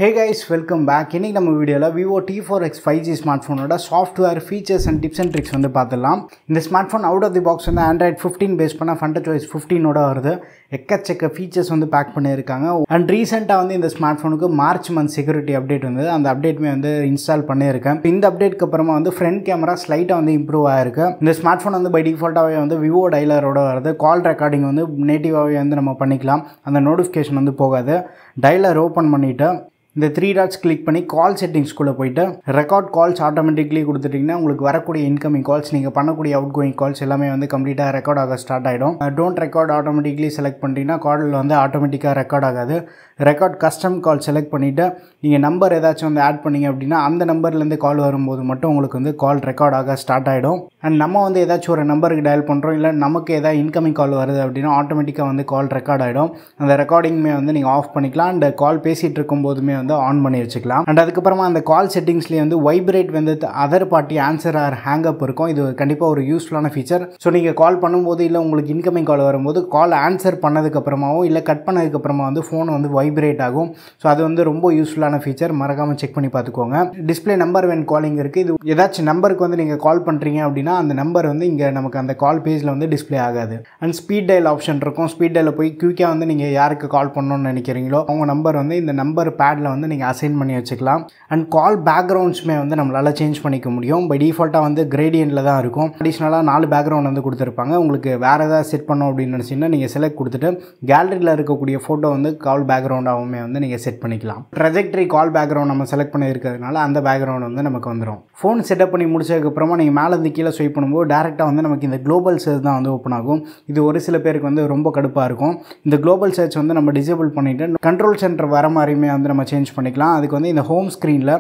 Hey guys, welcome back. இன்னைக்கு நம்ம வீடியோல Vivo T4X 5G ஸ்மார்ட்ஃபோனோட software features and tips and tricks வந்து பார்த்துடலாம். இந்த smartphone out of the box வந்து Android 15 பேஸ் பண்ண FunTouchOS 15 ஓட வருது. எக்கச்சக்க ஃபீச்சர்ஸ் வந்து பேக் பண்ணியிருக்காங்க. அண்ட் ரீசெண்டாக வந்து இந்த ஸ்மார்ட்ஃபோனுக்கு மார்ச் மந்த் செக்யூரிட்டி அப்டேட் வந்து அந்த அப்டேட்டுமே வந்து இன்ஸ்டால் பண்ணியிருக்கேன். இந்த அப்டேட்க்கு அப்புறமா வந்து ஃப்ரண்ட் கேமரா ஸ்லைட்டாக வந்து இம்ப்ரூவ் ஆயிருக்கு. இந்த ஸ்மார்ட்ஃபோன் வந்து பை டிஃபால்ட்டாகவே வந்து Vivo டயலரோட வருது. கால் ரெக்கார்டிங் வந்து நேட்டிவாகவே வந்து நம்ம பண்ணிக்கலாம். அந்த நோட்டிஃபிகேஷன் வந்து போகாது. டயலர் ஓப்பன் பண்ணிவிட்டு இந்த 3 டாட்ஸ் கிளிக் பண்ணி கால் செட்டிங்ஸ்குள்ளே போய்ட்டு ரெக்கார்ட் கால்ஸ் ஆட்டோமேட்டிக்லி கொடுத்துட்டிங்கன்னா உங்களுக்கு வரக்கூடிய இன்கமிங் கால்ஸ் நீங்கள் பண்ணக்கூடிய அவுட் கோயிங் கால்ஸ் எல்லாமே வந்து கம்ப்ளீட்டாக ரெக்கார்ட் ஆக ஸ்டார்ட் ஆகிடும். டோன்ட் ரெக்கார்ட் ஆட்டோமேட்டிக்லி செலக்ட் பண்ணிட்டீங்கன்னா காலில் வந்து ஆட்டோமேட்டிக்காக ரெக்கார்ட் ஆகாது. ரெக்கார்ட் கஸ்டம் கால் செலக்ட் பண்ணிவிட்டு நீங்கள் நம்பர் ஏதாச்சும் வந்து ஆட் பண்ணிங்க அப்படின்னா அந்த நம்பர்லேருந்து கால் வரும்போது மட்டும் உங்களுக்கு வந்து கால் ரெக்கார்ட் ஆக ஸ்டார்ட் ஆகிடும். அண்ட் நம்ம வந்து ஏதாச்சும் ஒரு நம்பருக்கு டயல் பண்ணுறோம் இல்லை நமக்கு ஏதாவது இன்கமிங் கால் வருது அப்படின்னா ஆட்டோமேட்டிக்காக வந்து கால் ரெக்கார்ட் ஆகிடும். அந்த ரெக்கார்டிங்குமே வந்து நீங்கள் ஆஃப் பண்ணிக்கலாம். அண்ட் கால் பேசிகிட்டு இருக்கும்போதுமே வந்து ஆன் பண்ணி வச்சுக்கலாம். அண்ட் அதுக்கப்புறமா அந்த கால் செட்டிங்ஸ்லேயே வந்து வைப்ரேட் வந்து other party answer R hang up இருக்கும். இது கண்டிப்பாக ஒரு யூஸ்ஃபுல்லான ஃபீச்சர். ஸோ நீங்கள் கால் பண்ணும்போது இல்லை உங்களுக்கு இன்கமிங் கால் வரும்போது கால் ஆன்சர் பண்ணதுக்கப்புறமாவோ இல்லை கட் பண்ணதுக்கப்புறமா வந்து ஃபோன் வந்து வைப்ரேட் ஆகும். ஸோ அது வந்து ரொம்ப யூஸ்ஃபுல்லான ஃபீச்சர். மறக்காமல் செக் பண்ணி பார்த்துக்கோங்க. டிஸ்பிளே நம்பர் வென் காலிங் இருக்குது. இது ஏதாச்சும் நம்பருக்கு வந்து நீங்கள் கால் பண்ணுறீங்க அப்படின்னா அந்த நம்பர் வந்து இங்கே நமக்கு அந்த கால் பேஜில் வந்து டிஸ்பிளே ஆகாது. அண்ட் ஸ்பீட் டயல் ஆப்ஷன் இருக்கும். ஸ்பீட் டயலில் போய் குயிக்காக வந்து நீங்கள் யாருக்கு கால் பண்ணணும்னு நினைக்கிறீங்களோ அவங்க நம்பர் வந்து இந்த நம்பர் பேடில் வந்து நீங்கள் அசைன் பண்ணி வச்சுக்கலாம். அண்ட் கால் பேக்ரவுண்ட்ஸுமே வந்து நம்மளால் சேஞ்ச் பண்ணிக்க முடியும். பை டிஃபால்ட்டாக வந்து கிரேடியன்ட்டில் தான் இருக்கும். அடிஷ்னலாக 4 பேக்ரவுண்ட் வந்து கொடுத்துருப்பாங்க. உங்களுக்கு வேறு ஏதாவது செட் பண்ணோம் அப்படின்னு நினச்சிங்கன்னா நீங்கள் செலக்ட் கொடுத்துட்டு கேலரியில் இருக்கக்கூடிய ஃபோட்டோ வந்து கால் பேக்ரவுண்டாகவுமே வந்து நீங்கள் செட் பண்ணிக்கலாம். ட்ரெஜெக்டரி கால் பேக்ரவுண்ட் நம்ம செலக்ட் பண்ணி இருக்கிறதுனால அந்த பேக்ரவுண்ட் வந்து நமக்கு வந்துடும். ஃபோன் செட்டப் பண்ணி முடிச்சதுக்கப்புறமா நீங்கள் மேலே இருந்து கீழே ஸ்வைப் பண்ணும்போது டேரெக்டாக வந்து நமக்கு இந்த குளோபல் சர்ச் தான் வந்து ஓப்பன் ஆகும். இது ஒரு சில பேருக்கு வந்து ரொம்ப கடுப்பாக இருக்கும். இந்த குளோபல் சர்ச் வந்து நம்ம டிசேபிள் பண்ணிவிட்டு கண்ட்ரோல் சென்டர் வர மாதிரியுமே வந்து நம்ம சேஞ்ச் பண்ணிக்கலாம். அதுக்கு வந்து இந்த ஹோம் ஸ்க்ரீனில்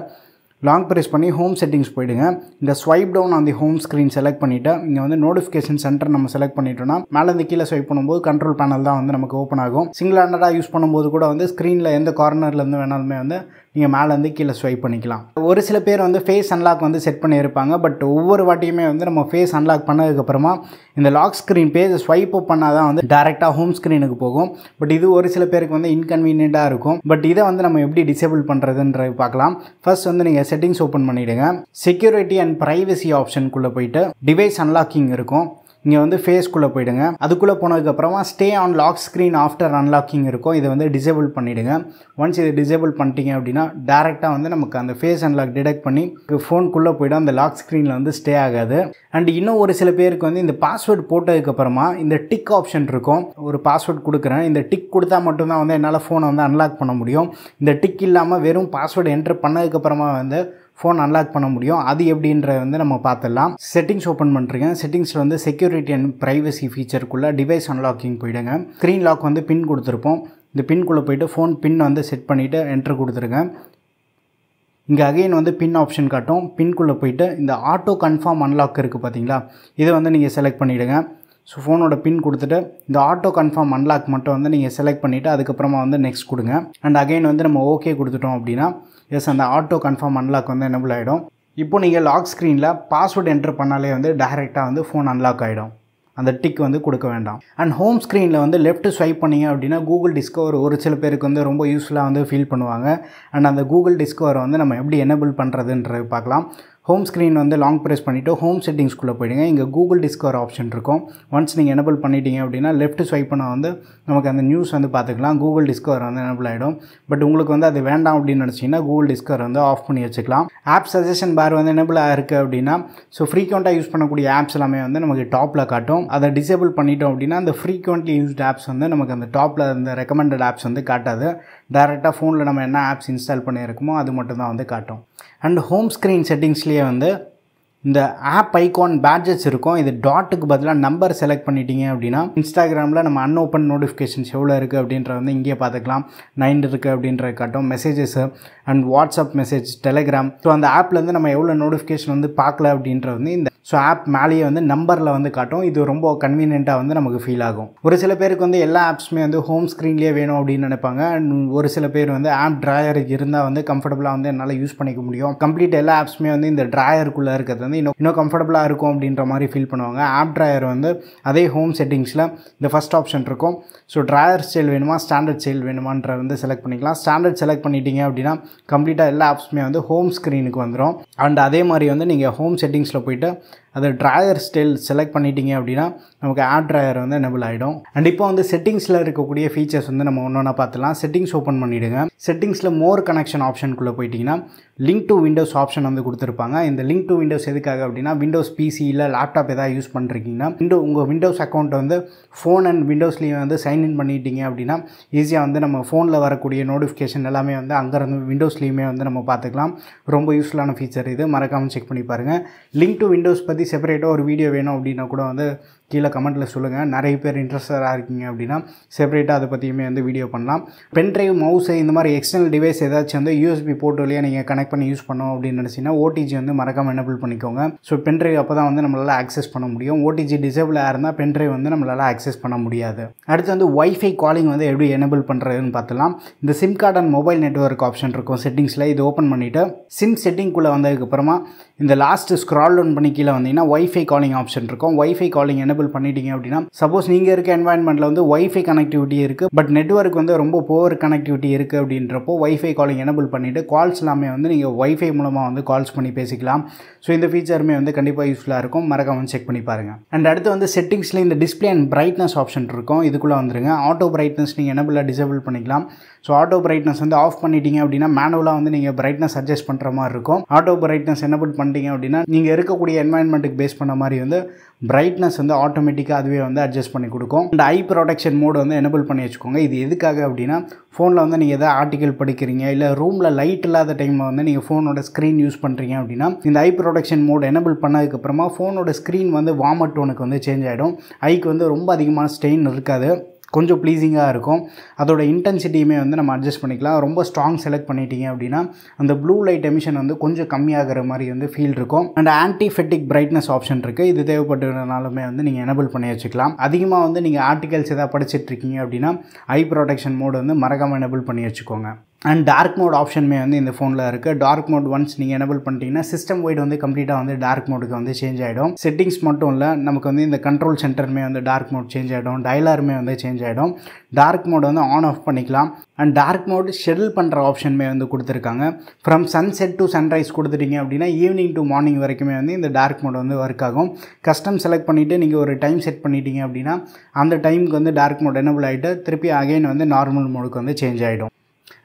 லாங் ப்ரெஸ் பண்ணி ஹோம் செட்டிங்ஸ் போயிடுங்க. இந்த swipe down on the home screen select பண்ணிவிட்டு இங்கே வந்து நோட்டிஃபிகேஷன் சென்டர் நம்ம செலக்ட் பண்ணிட்டோம்னா மேலேருந்து கீழே ஸ்வைப் பண்ணும்போது கண்ட்ரோல் பேனல் தான் வந்து நமக்கு ஓப்பன் ஆகும். சிங்கிள் ஹேண்டடாக யூஸ் பண்ணும்போது கூட வந்து ஸ்க்ரீனில் எந்த கார்னர்லேருந்து வேணாலுமே வந்து நீங்கள் மேலேருந்து கீழே ஸ்வைப் பண்ணிக்கலாம். ஒரு சில பேர் வந்து ஃபேஸ் அன்லாக் வந்து செட் பண்ணியிருப்பாங்க. பட் ஒவ்வொரு வாட்டியுமே வந்து நம்ம ஃபேஸ் அன்லாக் பண்ணதுக்கப்புறமா இந்த lock screen page swipe up பண்ணால் தான் வந்து டேரெக்டாக ஹோம் ஸ்க்ரீனுக்கு போகும். பட் இது ஒரு சில பேருக்கு வந்து இன்கன்வீனியண்ட்டாக இருக்கும். பட் இதை வந்து நம்ம எப்படி டிசேபிள் பண்ணுறதுன்றது பார்க்கலாம். ஃபர்ஸ்ட் வந்து நீங்கள் செட்டிங்ஸ் ஓப்பன் பண்ணிவிடுங்க. செக்யூரிட்டி அண்ட் ப்ரைவசி ஆப்ஷனுக்குள்ளே போயிட்டு டிவைஸ் அன்லாக்கிங் இருக்கும். இங்கே வந்து ஃபேஸ்க்குள்ளே போயிடுங்க. அதுக்குள்ளே போனதுக்கப்புறமா stay on lock screen after unlocking இருக்கும். இதை வந்து டிசேபிள் பண்ணிவிடுங்க. ஒன்ஸ் இது டிசேபிள் பண்ணிட்டீங்க அப்படின்னா டேரெக்டாக வந்து நமக்கு அந்த ஃபேஸ் அன்லாக் டிடெக்ட் பண்ணி ஃபோனுக்குள்ளே போய்டும். அந்த லாக் ஸ்க்ரீனில் வந்து ஸ்டே ஆகாது. அண்ட் இன்னும் ஒரு சில பேருக்கு வந்து இந்த பாஸ்வேர்டு போட்டதுக்கப்புறமா இந்த டிக் ஆப்ஷன் இருக்கும். ஒரு பாஸ்வேர்டு கொடுக்குறேன், இந்த டிக் கொடுத்தா மட்டும்தான் வந்து என்னால் ஃபோனை வந்து அன்லாக் பண்ண முடியும். இந்த டிக் இல்லாமல் வெறும் பாஸ்வேர்டு என்ட்ரு பண்ணதுக்கப்புறமா வந்து ஃபோன் அன்லாக் பண்ண முடியும். அது எப்படின்றத வந்து நம்ம பார்த்துடலாம். செட்டிங்ஸ் ஓப்பன் பண்ணுறீங்க. செட்டிங்ஸில் வந்து செக்யூரிட்டி அண்ட் ப்ரைவசி ஃபீச்சருக்குள்ளே டிவைஸ் அன்லாக்கிங் போயிடுங்க. ஸ்க்ரீன் லாக் வந்து பின் கொடுத்துருப்போம். இந்த பின்குள்ளே போய்ட்டு ஃபோன் பின் வந்து செட் பண்ணிவிட்டு என்ட்ரு கொடுத்துருங்க. இங்கே அகைன் வந்து பின் ஆப்ஷன் காட்டும். பின்குள்ளே போய்ட்டு இந்த ஆட்டோ கன்ஃபார்ம் அன்லாக் இருக்குது பார்த்தீங்களா, இதை வந்து நீங்கள் செலக்ட் பண்ணிவிடுங்க. ஸோ ஃபோனோட பின் கொடுத்துட்டு இந்த ஆட்டோ கன்ஃபார்ம் அன்லாக் மட்டும் வந்து நீங்கள் செலக்ட் பண்ணிவிட்டு அதுக்கப்புறமா வந்து நெக்ஸ்ட் கொடுங்க. அண்ட் அகைன் வந்து நம்ம ஓகே கொடுத்துட்டோம் அப்படின்னா எஸ் அந்த ஆட்டோ கன்ஃபார்ம் அன்லாக் வந்து எனேபிள் ஆகிடும். இப்போ நீங்கள் லாக் ஸ்க்ரீனில் பாஸ்வேர்டு என்ட்ரு பண்ணாலே வந்து டைரெக்டாக வந்து ஃபோன் அன்லாக் ஆகிடும். அந்த டிக் வந்து கொடுக்க வேண்டாம். அண்ட் ஹோம் ஸ்க்ரீனில் வந்து லெஃப்ட் ஸ்வைப் பண்ணிங்க அப்படின்னா கூகுள் டிஸ்கவர் ஒரு சில பேருக்கு வந்து ரொம்ப யூஸ்ஃபுல்லாக வந்து ஃபீல் பண்ணுவாங்க. அண்ட் அந்த கூகுள் டிஸ்கவரை வந்து நம்ம எப்படி எனேபிள் பண்ணுறதுன்றது பார்க்கலாம். ஹோம் ஸ்க்ரீன் வந்து லாங் ப்ரெஸ் பண்ணிவிட்டு ஹோம் செட்டிங்ஸ்குள்ளே போயிடுங்க. இங்கே கூகுள் டிஸ்கவர் ஆப்ஷன் இருக்கும். ஒன்ஸ் நீங்கள் எனேபிள் பண்ணிட்டீங்க அப்படின்னா லெஃப்ட் ஸ்வைப் பண்ணால் வந்து நமக்கு அந்த நியூஸ் வந்து பார்த்துக்கலாம். கூகுள் டிஸ்கவர் வந்து எனேபிள் ஆகிடும். பட் உங்களுக்கு வந்து அது வேண்டாம் அப்படின்னு நினச்சிங்கன்னா கூகுள் டிஸ்கவர் வந்து ஆஃப் பண்ணி வச்சுக்கலாம். ஆப் சஜஷன் பார் வந்து எனேபிள் ஆகிருக்கு அப்படின்னா ஸோ ஃப்ரீக்வெண்ட்டாக யூஸ் பண்ணக்கூடிய ஆப்ஸ் எல்லாமே வந்து நமக்கு டாப்பில் காட்டும். அதை டிசேபிள் பண்ணிட்டோம் அப்படின்னா அந்த ஃப்ரீக்வெண்ட்லி யூஸ்ட் ஆப்ஸ் வந்து நமக்கு அந்த டாப்பில் அந்த ரெக்கமெண்டட் ஆப்ஸ் வந்து காட்டாது. டேரெக்டாக ஃபோனில் நம்ம என்ன ஆப்ஸ் இன்ஸ்டால் பண்ணியிருக்கோமோ அது மட்டும் தான் வந்து காட்டும். அண்ட் ஹோம் ஸ்க்ரீன் செட்டிங்ஸ்லேயே வந்து இந்த ஆப் ஐகான் பேட்ஜஸ் இருக்கும். இது டாட்டுக்கு பதிலாக நம்பர் செலக்ட் பண்ணிட்டீங்க அப்படின்னா இன்ஸ்டாகிராமில் நம்ம அன்ஓப்பன் நோட்டிஃபிகேஷன்ஸ் எவ்வளோ இருக்குது அப்படின்ற வந்து இங்கேயே பார்த்துக்கலாம். 9 இருக்குது அப்படின்ற காட்டும். Messages and WhatsApp message, Telegram. So அந்த ஆப்லேருந்து நம்ம எவ்வளோ நோட்டிஃபிகேஷன் வந்து பார்க்கல அப்படின்றது வந்து இந்த ஸோ ஆப் மேலேயே வந்து நம்பரில் வந்து காட்டும். இது ரொம்ப கன்வீனியண்ட்டாக வந்து நமக்கு ஃபீல் ஆகும். ஒரு சில பேருக்கு வந்து எல்லா ஆப்ஸுமே வந்து ஹோம் ஸ்க்ரீன்லேயே வேணும் அப்படின்னு நினைப்பாங்க. அண்ட் ஒரு சில பேர் வந்து ஆப் ட்ராயர் இருந்தால் வந்து கம்ஃபர்டபுளாக வந்து என்னால் யூஸ் பண்ணிக்க முடியும். கம்ப்ளீட் எல்லா ஆப்ஸுமே வந்து இந்த ட்ராயருக்குள்ளே இருக்கிறது வந்து வந்து இன்னும் கம்ஃபர்டபுளாக இருக்கும் அப்படின்ற மாதிரி ஃபீல் பண்ணுவாங்க. ஆப் ட்ராயர் வந்து அதே ஹோம் செட்டிங்ஸில் இந்த ஃபஸ்ட் ஆப்ஷன் இருக்கும். ஸோ ட்ராயர் ஸ்டைல் வேணுமா ஸ்டாண்டர்ட் ஸ்டைல் வேணுமான்ற வந்து செலக்ட் பண்ணிக்கலாம். ஸ்டாண்டர்ட் செலக்ட் பண்ணிட்டீங்க அப்படின்னா கம்ப்ளீட்டாக எல்லா ஆப்ஸுமே வந்து ஹோம் ஸ்க்ரீனுக்கு வந்துடும். அண்ட் அதே மாதிரி வந்து நீங்கள் ஹோம் செட்டிங்ஸில் போய்ட்டு அது ட்ராயர் ஸ்டைல் செலக்ட் பண்ணிட்டீங்க அப்படின்னா நமக்கு ஆப் ட்ராயர் வந்து எனபிள் ஆகிடும். அண்ட் இப்போ வந்து செட்டிங்ஸில் இருக்கக்கூடிய ஃபீச்சர்ஸ் வந்து நம்ம ஒன்று ஒன்றா பார்த்துலாம். செட்டிங்ஸ் ஓப்பன் பண்ணிவிடுங்க. செட்டிங்ஸில் மோர் கனெக்ஷன் ஆப்ஷனுக்குள்ளே போயிட்டிங்கன்னா லிங்க் டு விண்டோஸ் ஆப்ஷன் வந்து கொடுத்துருப்பாங்க. இந்த லிங்க் டு விண்டோஸ் எதுக்காக அப்படின்னா விண்டோஸ் பிசி இல்லை லேப்டாப் எதாவது யூஸ் பண்ணுறீங்கன்னா உங்கள் விண்டோஸ் அக்கௌண்ட் வந்து ஃபோன் அண்ட் விண்டோஸ்லேயும் வந்து சைன்இன் பண்ணிட்டீங்க அப்படின்னா ஈஸியாக வந்து நம்ம ஃபோனில் வரக்கூடிய நோட்டிஃபிகேஷன் எல்லாமே வந்து அங்கேருந்து விண்டோஸ்லேயுமே வந்து நம்ம பார்த்துக்கலாம். ரொம்ப யூஸ்ஃபுல்லான ஃபீச்சர் இது, மறக்காமல் செக் பண்ணி பாருங்கள். லிங்க் டு விண்டோஸ் பற்றி செப்பரேட்டாக ஒரு வீடியோ வேணும் அப்படின்னா கூட வந்து கீழே கமெண்ட்டில் சொல்லுங்கள். நிறைய பேர் இன்ட்ரெஸ்டடாக இருக்கீங்க அப்படின்னா செப்பரேட்டாக அதை பற்றியுமே வந்து வீடியோ பண்ணலாம். பென்ட்ரைவ், மவுஸு இந்த மாதிரி எக்ஸ்டர்னல் டிவைஸ் ஏதாச்சும் வந்து யூஎஸ்பி போர்ட் வழியாக நீங்கள் கனெக்ட் பண்ணி யூஸ் பண்ணோம் அப்படின்னு நினச்சிங்கன்னா ஓடிஜி வந்து மறக்காமல் எனபிள் பண்ணிக்கோங்க. ஸோ பென்ட்ரைவ் அப்போ தான் வந்து நம்மளால் ஆக்சஸ் பண்ண முடியும். ஓடிஜி டிசேபிளாக இருந்தால் பென்ட்ரைவ் வந்து நம்மளால் ஆக்சஸ் பண்ண முடியாது. அடுத்து வந்து வைஃபை காலிங் வந்து எப்படி எனபிள் பண்ணுறதுன்னு பார்த்துலாம். இந்த sim card and mobile network option இருக்கும் செட்டிங்ஸில். இது ஓப்பன் பண்ணிவிட்டு சிம் செட்டிங்குள்ளே வந்ததுக்கப்புறமா இந்த லாஸ்ட்டு ஸ்க்ரால் டவுன் பண்ணி கீழே வந்தீங்கன்னா வைஃபை காலிங் ஆப்ஷன் இருக்கும். வைஃபை காலிங் எனபிள் பண்ணிட்டீங்க அப்படின்னா சப்போஸ் நீங்கள் இருக்க என்வாயன்மெண்ட்டில் வந்து வைஃபை கனெக்டிவிட்டி இருக்குது, பட் நெட்வொர்க் வந்து ரொம்ப புவர் கனெக்டிவிட்டி இருக்குது அப்படின்றப்போ வைஃபை காலிங் எனபிள் பண்ணிவிட்டு கால்ஸ் எல்லாமே வந்து நீங்கள் வைஃபை மூலமாக வந்து கால்ஸ் பண்ணி பேசிக்கலாம். ஸோ இந்த ஃபீச்சருமே வந்து கண்டிப்பாக யூஸ்ஃபுல்லாக இருக்கும். மறக்காமல் செக் பண்ணி பாருங்கள். அண்ட் அடுத்து வந்து செட்டிங்ஸில் இந்த டிஸ்பிளே அண்ட் பிரைட்னஸ் ஆப்ஷன் இருக்கும். இதுக்குள்ளே வந்துருங்க. ஆட்டோ பிரைட்னஸ் நீங்கள் எனபிளாக டிசேபிள் பண்ணிக்கலாம். ஸோ ஆட்டோ பிரைட்னஸ் வந்து ஆஃப் பண்ணிட்டீங்க அப்படின்னா மேனுவலாக வந்து நீங்கள் பிரைட்னஸ் அட்ஜஸ்ட் பண்ணுற மாதிரி இருக்கும். ஆட்டோ பிரைட்னஸ் எனபிள் பண்ணிட்டீங்க அப்படின்னா நீங்கள் இருக்கக்கூடிய என்வாயன்மெண்ட்டுக்கு பேஸ் பண்ண மாதிரி வந்து பிரைட்னஸ் வந்து ஆட்டோமேட்டிக்காக அதுவே வந்து அட்ஜஸ்ட் பண்ணி கொடுக்கும். அண்ட் ஐ ப்ரொடெக்ஷன் மோடு வந்து எனபிள் பண்ணி வச்சுக்கோங்க. இது எதுக்காக அப்படின்னா ஃபோனில் வந்து நீங்கள் எதாவது ஆர்டிக்கல் படிக்கிறீங்க இல்லை ரூமில் லைட் இல்லாத டைமில் வந்து நீங்கள் ஃபோனோட ஸ்க்ரீன் யூஸ் பண்ணுறீங்க அப்படின்னா இந்த ஐ ப்ரொடெக்ஷன் மோடு எனபிள் பண்ணதுக்கப்புறமா ஃபோனோட ஸ்க்ரீன் வந்து வார்ம் டோனுக்கு வந்து சேஞ்ச் ஆகிடும். ஐக்கு வந்து ரொம்ப அதிகமான ஸ்ட்ரெயின் இருக்காது, கொஞ்சம் ப்ளீஸிங்காக இருக்கும். அதோட இன்டென்சிட்டியுமே வந்து நம்ம அட்ஜஸ்ட் பண்ணிக்கலாம். ரொம்ப ஸ்ட்ராங் செலக்ட் பண்ணிட்டீங்க அப்படின்னா அந்த ப்ளூ லைட் எமிஷன் வந்து கொஞ்சம் கம்மியாகிற மாதிரி வந்து ஃபீல் இருக்கும். அண்ட் ஆன்டி ஃபெட்டிக் பிரைட்னஸ் ஆப்ஷன் இருக்குது. இது தேவைப்பட்டதுனாலுமே வந்து நீங்கள் எனபிள் பண்ணி வச்சுக்கலாம். அதிகமாக வந்து நீங்கள் ஆர்டிகல்ஸ் எதாவது படிச்சுட்டு இருக்கீங்க அப்படின்னா ஐ ப்ரொடெக்ஷன் மோடு வந்து மறக்காமல் எனபிள் பண்ணி வச்சுக்கோங்க. அண்ட் டார்க் மோட் ஆப்ஷனுமே வந்து இந்த ஃபோனில் இருக்குது. டார்க் மோட் ஒன்ஸ் நீங்கள் எனபிள் பண்ணிட்டீங்கன்னா சிஸ்டம் வைட் வந்து கம்ப்ளீட்டாக வந்து டார்க் மோடுக்கு வந்து சேஞ்ச் ஆகிடும். செட்டிங்ஸ் மட்டும் இல்லை, நமக்கு வந்து இந்த கண்ட்ரோல் சென்டருமே வந்து டார்க் மோட் சேஞ்ச் ஆகிடும். டயலாருமே வந்து சேஞ்ச் ஆகிடும். டார்க் மோட் வந்து ஆன் ஆஃப் பண்ணிக்கலாம். அண்ட் டார்க் மோட் ஷெடியூல் பண்ணுற ஆப்ஷனுமே வந்து கொடுத்துருக்காங்க. ஃப்ரம் சன்செட் டு சன்ரைஸ் கொடுத்துட்டீங்க அப்படின்னா ஈவினிங் டு மார்னிங் வரைக்குமே வந்து இந்த டார்க் மோட் வந்து ஒர்க் ஆகும். கஸ்டம் செலக்ட் பண்ணிவிட்டு நீங்கள் ஒரு டைம் செட் பண்ணிட்டீங்க அப்படின்னா அந்த டைமுக்கு வந்து டார்க் மோட் எனபிள் ஆகிட்டு திருப்பி அகைன் வந்து நார்மல் மோடுக்கு வந்து சேஞ்ச் ஆகிடும்.